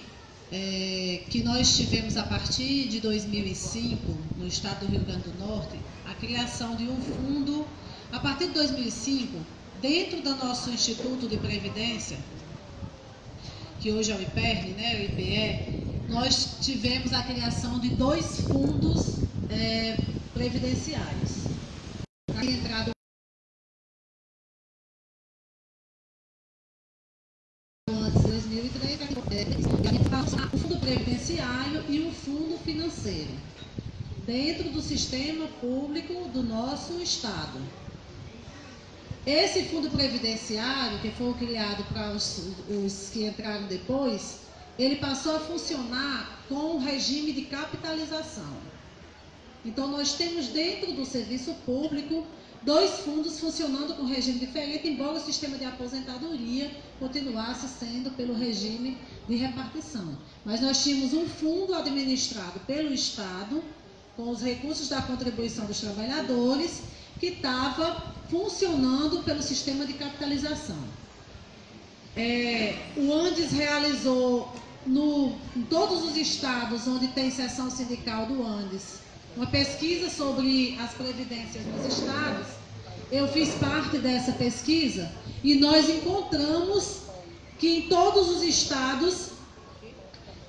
que nós tivemos, a partir de 2005, no estado do Rio Grande do Norte, a criação de um fundo, a partir de 2005, dentro do nosso Instituto de Previdência, que hoje é o IPERN, né, o IPE, nós tivemos a criação de 2 fundos previdenciários. A entrada antes de 2003, o fundo previdenciário e o fundo financeiro, dentro do sistema público do nosso estado. Esse fundo previdenciário, que foi criado para os que entraram depois, ele passou a funcionar com o regime de capitalização. Então, nós temos dentro do serviço público 2 fundos funcionando com regime diferente, embora o sistema de aposentadoria continuasse sendo pelo regime de repartição. Mas nós tínhamos um fundo administrado pelo Estado, com os recursos da contribuição dos trabalhadores, que estava funcionando pelo sistema de capitalização. O Andes realizou, em todos os estados onde tem seção sindical do Andes, uma pesquisa sobre as previdências nos estados. Eu fiz parte dessa pesquisa e nós encontramos que em todos os estados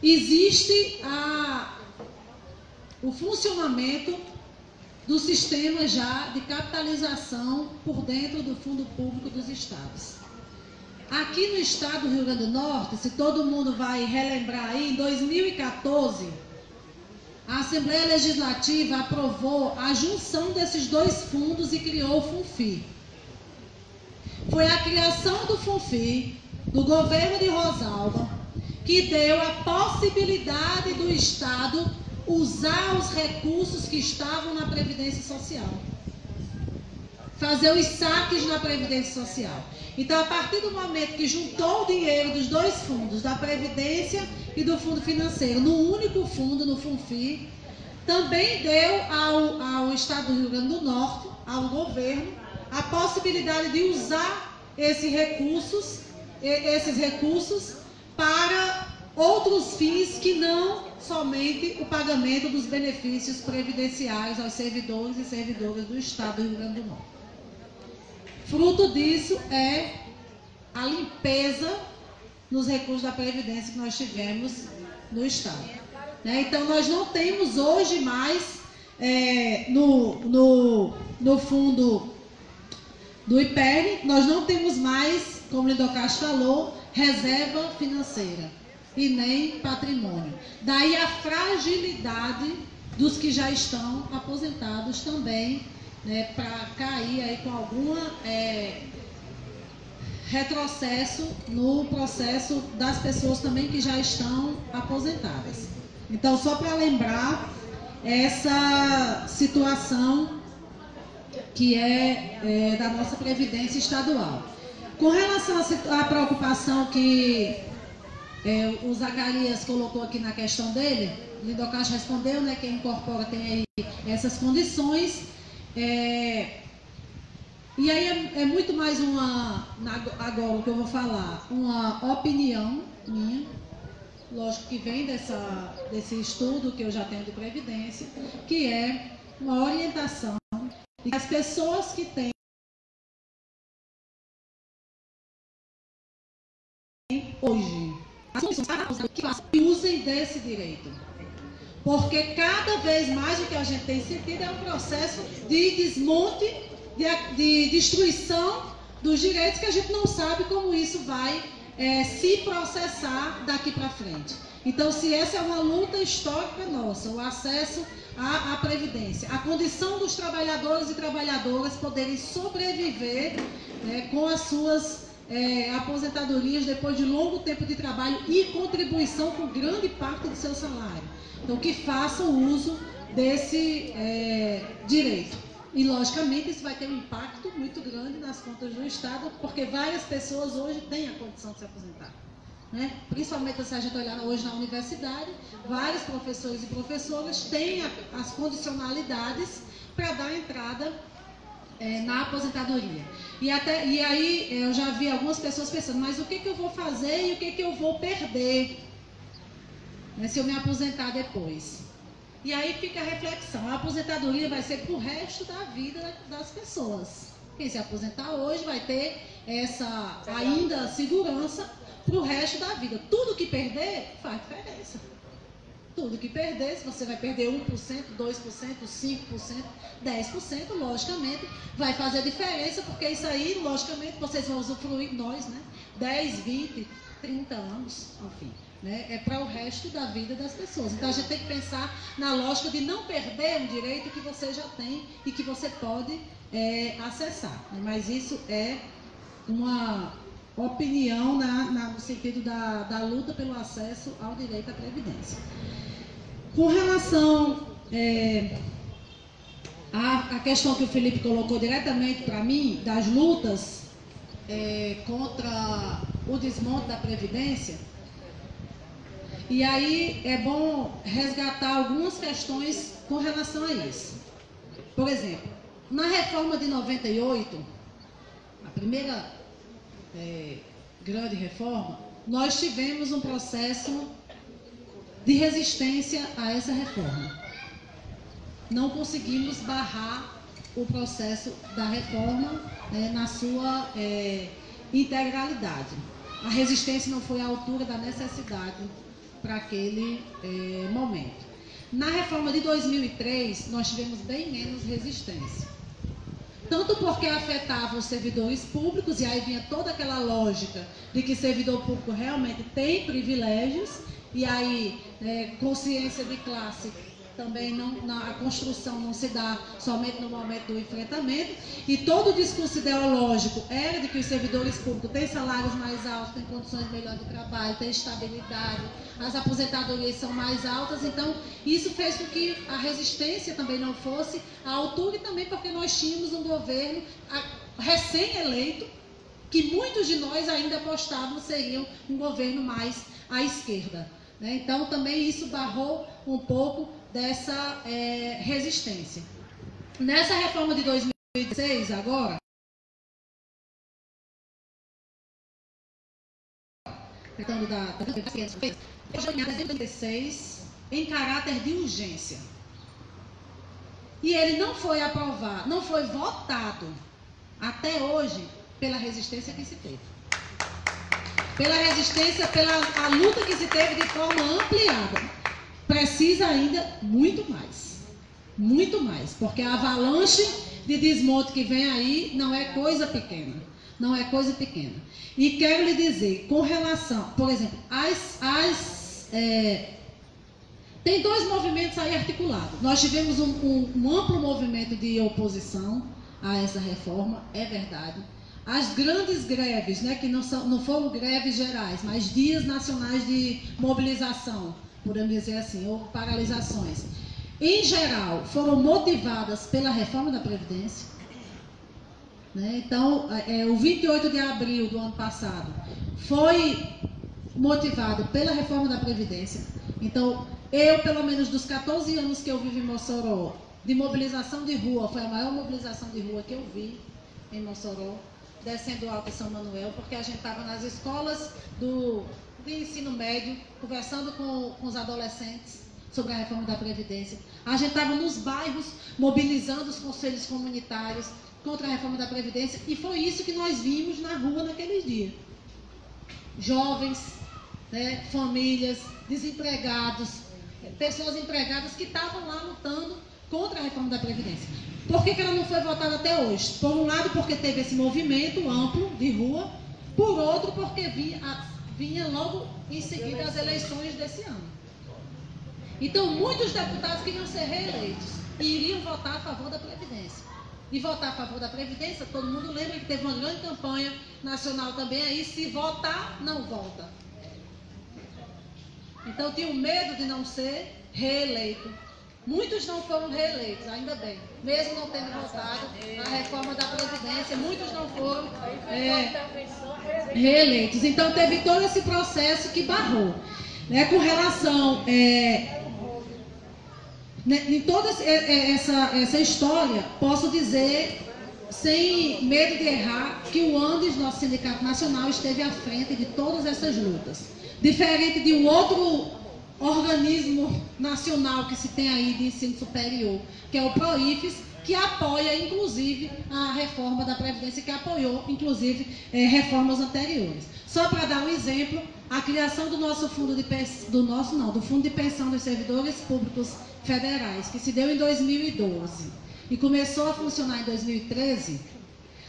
existe o funcionamento do sistema já de capitalização por dentro do fundo público dos estados. Aqui no estado do Rio Grande do Norte, se todo mundo vai relembrar aí, em 2014, a Assembleia Legislativa aprovou a junção desses dois fundos e criou o FUNFI. Foi a criação do FUNFI, do governo de Rosalba, que deu a possibilidade do Estado usar os recursos que estavam na Previdência Social. Fazer os saques na Previdência Social. Então, a partir do momento que juntou o dinheiro dos dois fundos, da Previdência e do Fundo Financeiro, no único fundo, no FUNFI, também deu ao Estado do Rio Grande do Norte, ao governo, a possibilidade de usar esses recursos para outros fins que não somente o pagamento dos benefícios previdenciários aos servidores e servidoras do Estado do Rio Grande do Norte. Fruto disso é a limpeza nos recursos da Previdência que nós tivemos no Estado. Então, nós não temos hoje mais no fundo do IPER, nós não temos mais, como o Lindocast falou, reserva financeira e nem patrimônio. Daí a fragilidade dos que já estão aposentados também, né, para cair aí com algum retrocesso no processo das pessoas também que já estão aposentadas. Então, só para lembrar essa situação que é da nossa Previdência Estadual. Com relação à preocupação que o Zacarias colocou aqui na questão dele, o Lindocast respondeu, né, quem incorpora tem aí essas condições. E aí é muito mais agora o que eu vou falar, uma opinião minha, lógico que vem desse estudo que eu já tenho de Previdência, que é uma orientação de que as pessoas que têm hoje, as pessoas que usem desse direito. Porque cada vez mais o que a gente tem sentido é um processo de desmonte, de destruição dos direitos que a gente não sabe como isso vai se processar daqui para frente. Então, se essa é uma luta histórica nossa, o acesso à Previdência, a condição dos trabalhadores e trabalhadoras poderem sobreviver com as suas aposentadorias depois de longo tempo de trabalho e contribuição com grande parte do seu salário. Então, que façam uso desse direito. E, logicamente, isso vai ter um impacto muito grande nas contas do Estado, porque várias pessoas hoje têm a condição de se aposentar. Né? Principalmente se a gente olhar hoje na universidade, vários professores e professoras têm as condicionalidades para dar entrada na aposentadoria. E aí eu já vi algumas pessoas pensando, mas o que eu vou fazer e o que eu vou perder, né, se eu me aposentar depois? E aí fica a reflexão, a aposentadoria vai ser para o resto da vida das pessoas. Quem se aposentar hoje vai ter essa ainda segurança para o resto da vida. Tudo que perder faz diferença. Tudo que perder, se você vai perder 1%, 2%, 5%, 10%, logicamente, vai fazer diferença, porque isso aí, logicamente, vocês vão usufruir, nós, né? 10, 20, 30 anos, enfim. Né? É para o resto da vida das pessoas. Então, a gente tem que pensar na lógica de não perder um direito que você já tem e que você pode acessar. Mas isso é uma opinião no sentido da luta pelo acesso ao direito à Previdência. Com relação à questão que o Felipe colocou diretamente para mim, das lutas contra o desmonte da Previdência, e aí é bom resgatar algumas questões com relação a isso. Por exemplo, na reforma de 98, a primeira grande reforma, nós tivemos um processo de resistência a essa reforma. Não conseguimos barrar o processo da reforma na sua integralidade. A resistência não foi à altura da necessidade para aquele momento. Na reforma de 2003, nós tivemos bem menos resistência. tanto porque afetava os servidores públicos, e aí vinha toda aquela lógica de que servidor público realmente tem privilégios, e aí consciência de classe também a construção não se dá somente no momento do enfrentamento, e todo o discurso ideológico era de que os servidores públicos têm salários mais altos, têm condições melhores de trabalho, têm estabilidade, as aposentadorias são mais altas, então isso fez com que a resistência também não fosse à altura, e também porque nós tínhamos um governo recém-eleito, que muitos de nós ainda apostávamos seriam um governo mais à esquerda, né? Então também isso barrou um pouco dessa resistência. Nessa reforma de 2016, agora, tratando da 2016, em caráter de urgência. E ele não foi aprovado, não foi votado até hoje pela resistência que se teve. Pela resistência, pela luta que se teve de forma ampliada. Precisa ainda muito mais, porque a avalanche de desmonte que vem aí não é coisa pequena, não é coisa pequena. E quero lhe dizer, com relação, por exemplo, tem dois movimentos aí articulados. Nós tivemos um amplo movimento de oposição a essa reforma, é verdade. As grandes greves, né, que não foram greves gerais, mas dias nacionais de mobilização, podemos dizer assim, ou paralisações, em geral, foram motivadas pela reforma da Previdência. Né? Então, o 28 de abril do ano passado foi motivado pela reforma da Previdência. Então, eu, pelo menos dos 14 anos que eu vivo em Mossoró, de mobilização de rua, foi a maior mobilização de rua que eu vi em Mossoró, descendo o Alto São Manuel, porque a gente estava nas escolas de ensino médio, conversando com os adolescentes sobre a reforma da Previdência. A gente estava nos bairros, mobilizando os conselhos comunitários contra a reforma da Previdência, e foi isso que nós vimos na rua naqueles dias. Jovens, né, famílias, desempregados, pessoas empregadas que estavam lá lutando contra a reforma da Previdência. Por que ela não foi votada até hoje? Por um lado, porque teve esse movimento amplo de rua, por outro, porque vinha logo em seguida as eleições desse ano. Então, muitos deputados queriam ser reeleitos e iriam votar a favor da Previdência. E votar a favor da Previdência, todo mundo lembra que teve uma grande campanha nacional também aí, se votar, não volta. Então, tinham medo de não ser reeleito. Muitos não foram reeleitos, ainda bem. Mesmo não tendo votado a reforma da Previdência, muitos não foram reeleitos. Então, teve todo esse processo que barrou. Né, com relação em toda essa história, posso dizer, sem medo de errar, que o Andes, nosso Sindicato Nacional, esteve à frente de todas essas lutas. Diferente de um outro organismo nacional que se tem aí de ensino superior, que é o PROIFES, que apoia, inclusive, a reforma da Previdência, que apoiou, inclusive, reformas anteriores. Só para dar um exemplo, a criação do nosso fundo de do Fundo de Pensão dos Servidores Públicos Federais, que se deu em 2012 e começou a funcionar em 2013,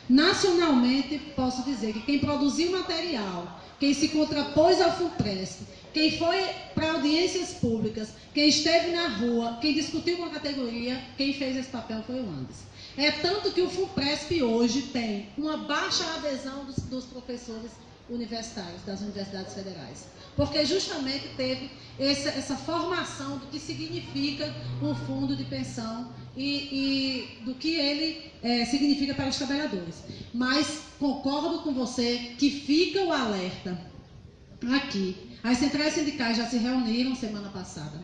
nacionalmente, posso dizer que quem produziu material, quem se contrapôs ao FUNPRESP, quem foi para audiências públicas, quem esteve na rua, quem discutiu com a categoria, quem fez esse papel foi o Andes. É tanto que o FUNPRESP hoje tem uma baixa adesão dos professores universitários, das universidades federais, porque justamente teve essa formação do que significa um fundo de pensão e do que ele significa para os trabalhadores. Mas concordo com você que fica o alerta aqui. As centrais sindicais já se reuniram semana passada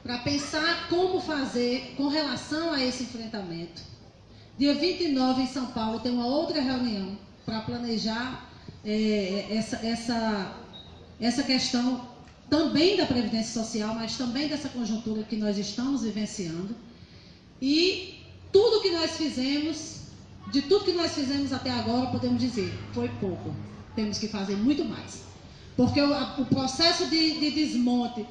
para pensar como fazer com relação a esse enfrentamento. Dia 29, em São Paulo, tem uma outra reunião para planejar essa questão também da Previdência Social, mas também dessa conjuntura que nós estamos vivenciando. E tudo que nós fizemos, de tudo que nós fizemos até agora, podemos dizer, foi pouco. Temos que fazer muito mais. Porque o processo de desmonte,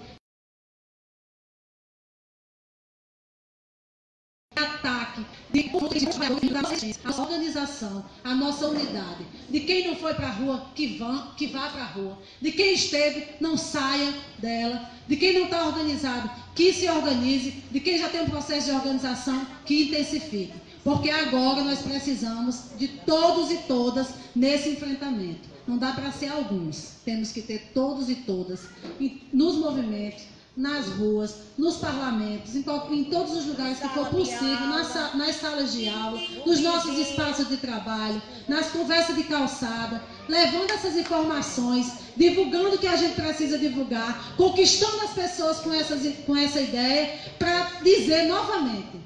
ataque, de a nossa organização, a nossa unidade. De quem não foi para a rua, que vá para a rua. De quem esteve, não saia dela. De quem não está organizado, que se organize. De quem já tem um processo de organização, que intensifique. Porque agora nós precisamos de todos e todas nesse enfrentamento. Não dá para ser alguns. Temos que ter todos e todas nos movimentos, nas ruas, nos parlamentos, em todos os lugares que for possível, nas salas de aula, nos nossos espaços de trabalho, nas conversas de calçada, levando essas informações, divulgando o que a gente precisa divulgar, conquistando as pessoas com essa ideia, para dizer novamente,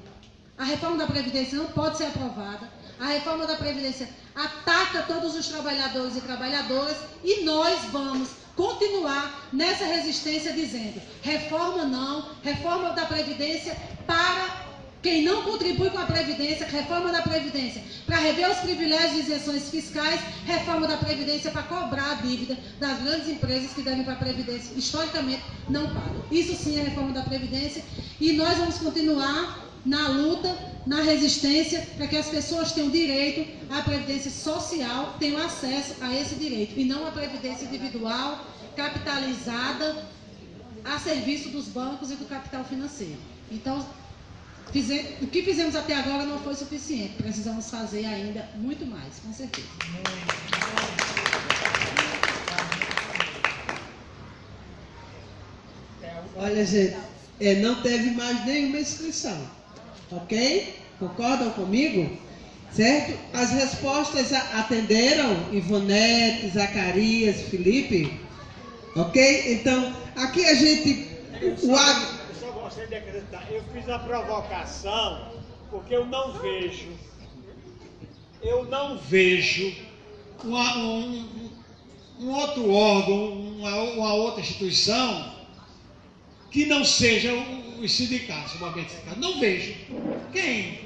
a reforma da Previdência não pode ser aprovada, a reforma da Previdência ataca todos os trabalhadores e trabalhadoras e nós vamos continuar nessa resistência dizendo reforma não, reforma da Previdência para quem não contribui com a Previdência, reforma da Previdência para rever os privilégios e isenções fiscais, reforma da Previdência para cobrar a dívida das grandes empresas que devem para a Previdência, historicamente não pagam. Isso sim é reforma da Previdência e nós vamos continuar na luta, na resistência, para que as pessoas tenham direito à previdência social, tenham acesso a esse direito, e não a previdência individual, capitalizada, a serviço dos bancos e do capital financeiro. Então, o que fizemos até agora não foi suficiente, precisamos fazer ainda muito mais, com certeza. Olha, gente, não teve mais nenhuma inscrição. Ok? Concordam comigo? Certo? As respostas atenderam Ivonete, Zacarias, Felipe? Ok? Então, aqui a gente... Eu só gostaria de acreditar. Eu fiz a provocação porque eu não vejo um outro órgão, uma outra instituição que não seja os sindicatos, o movimento sindical. Não vejo. Quem?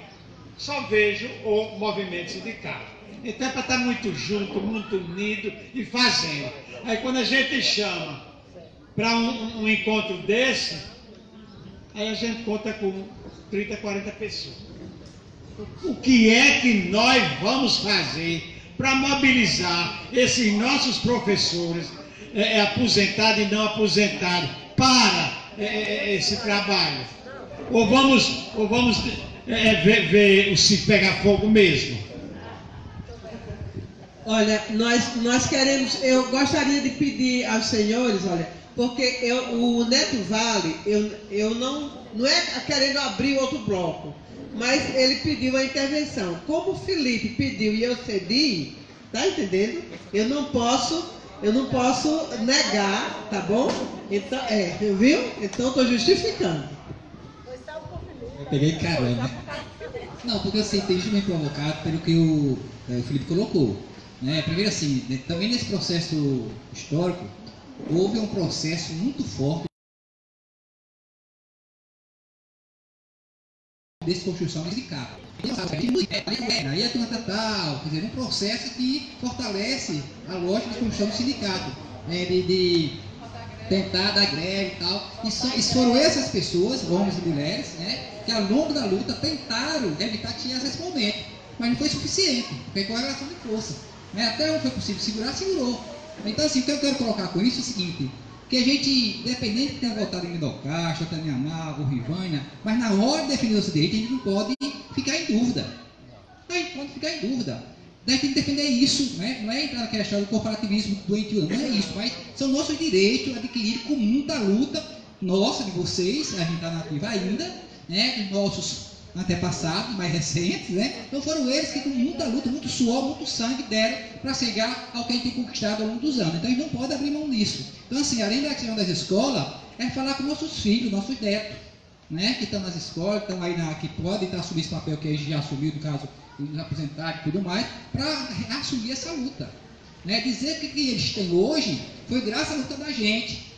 Só vejo o movimento sindical. Então é para estar muito junto, muito unido e fazendo. Aí quando a gente chama para um encontro desse, aí a gente conta com 30, 40 pessoas. O que é que nós vamos fazer para mobilizar esses nossos professores, aposentados e não aposentados, para esse trabalho? Ou vamos ver se pega fogo mesmo? Olha, nós queremos, eu gostaria de pedir aos senhores, olha, porque o Neto Vale, eu não é querendo abrir outro bloco, mas ele pediu a intervenção. Como o Felipe pediu e eu cedi, tá entendendo? Eu não posso negar, tá bom? Então, viu? Então estou justificando. Eu peguei carona, né? Não, porque assim, tem gente bem provocado pelo que o Felipe colocou. Né? Primeiro assim, também nesse processo histórico, houve um processo muito forte de desconstrução do sindicato. Aí a turma tal, quer dizer, um processo que fortalece a lógica de construção do sindicato, né? de tentar dar greve e tal. E foram essas pessoas, homens e mulheres, né, que ao longo da luta tentaram evitar que tivesse esse momento, mas não foi suficiente, porque com a relação de força. Né? Até onde foi possível segurar, segurou. Então, assim, o que eu quero colocar com isso é o seguinte, que a gente, independente de ter votado em Mindocacha, Taniamal, Rivânia, mas na hora de defender nosso direito, a gente não pode ficar em dúvida. A gente pode ficar em dúvida. Daí tem que defender isso, né? Não é entrar naquela história do corporativismo doentio, não é isso, mas são nossos direitos adquiridos com muita luta nossa, de vocês, a gente está nativa ainda, né? Dos nossos antepassados, mais recentes, né? Então foram eles que com muita luta, muito suor, muito sangue deram para chegar ao que a gente tem conquistado ao longo dos anos. Então a gente não pode abrir mão disso. Então assim, além da questão das escolas, é falar com nossos filhos, nossos netos, né? Que estão nas escolas, estão aí que podem estar assumindo esse papel que a gente já assumiu, no caso, nos aposentados e tudo mais, para assumir essa luta. Né? Dizer que o que eles têm hoje foi graças à luta da gente.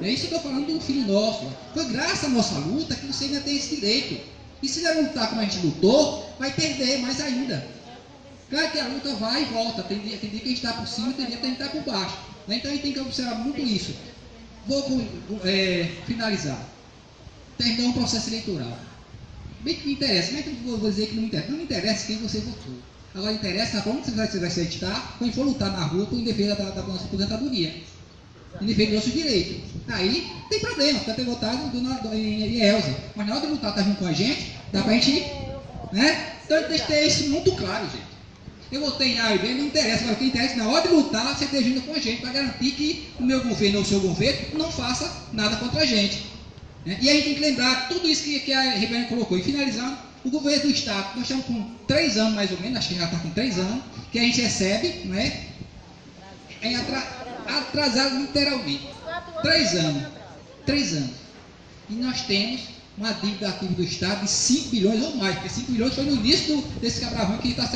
É isso que eu estou falando do filho nosso. Foi graças à nossa luta que você ainda tem esse direito. E se não lutar como a gente lutou, vai perder mais ainda. Claro que a luta vai e volta. Tem dia que a gente está por cima, tem dia que a gente está por baixo. Né? Então a gente tem que observar muito isso. Vou finalizar. Terminou um processo eleitoral. Bem que me interessa, não é que eu vou dizer que não me interessa. Não me interessa quem você votou. Agora interessa como você vai se editar quando for lutar na rua em defesa da nossa aposentadoria. Em defesa do nosso direito. Aí tem problema, pode ter votado em Elza. Mas na hora de lutar, tá junto com a gente, dá pra gente, né? Então tem que ter isso muito claro, gente. Eu votei em A e B, não interessa. Agora o que interessa na hora de lutar, você esteja junto com a gente para garantir que o meu governo ou o seu governo não faça nada contra a gente. Né? E a gente tem que lembrar tudo isso que a Ribeirão colocou. E finalizando, o governo do Estado, nós estamos com 3 anos mais ou menos, acho que já está com 3 anos, que a gente recebe, não é? Atrasado literalmente. 3 anos. 3 anos. E nós temos uma dívida ativa do Estado de 5 bilhões ou mais, porque 5 bilhões foi no início desse cabravão que está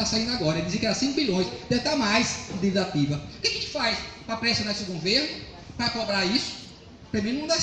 saindo agora. Ele dizia que era 5 bilhões, deve estar mais de dívida ativa. O que a gente faz para pressionar esse governo, para cobrar isso? Primeiro, não dá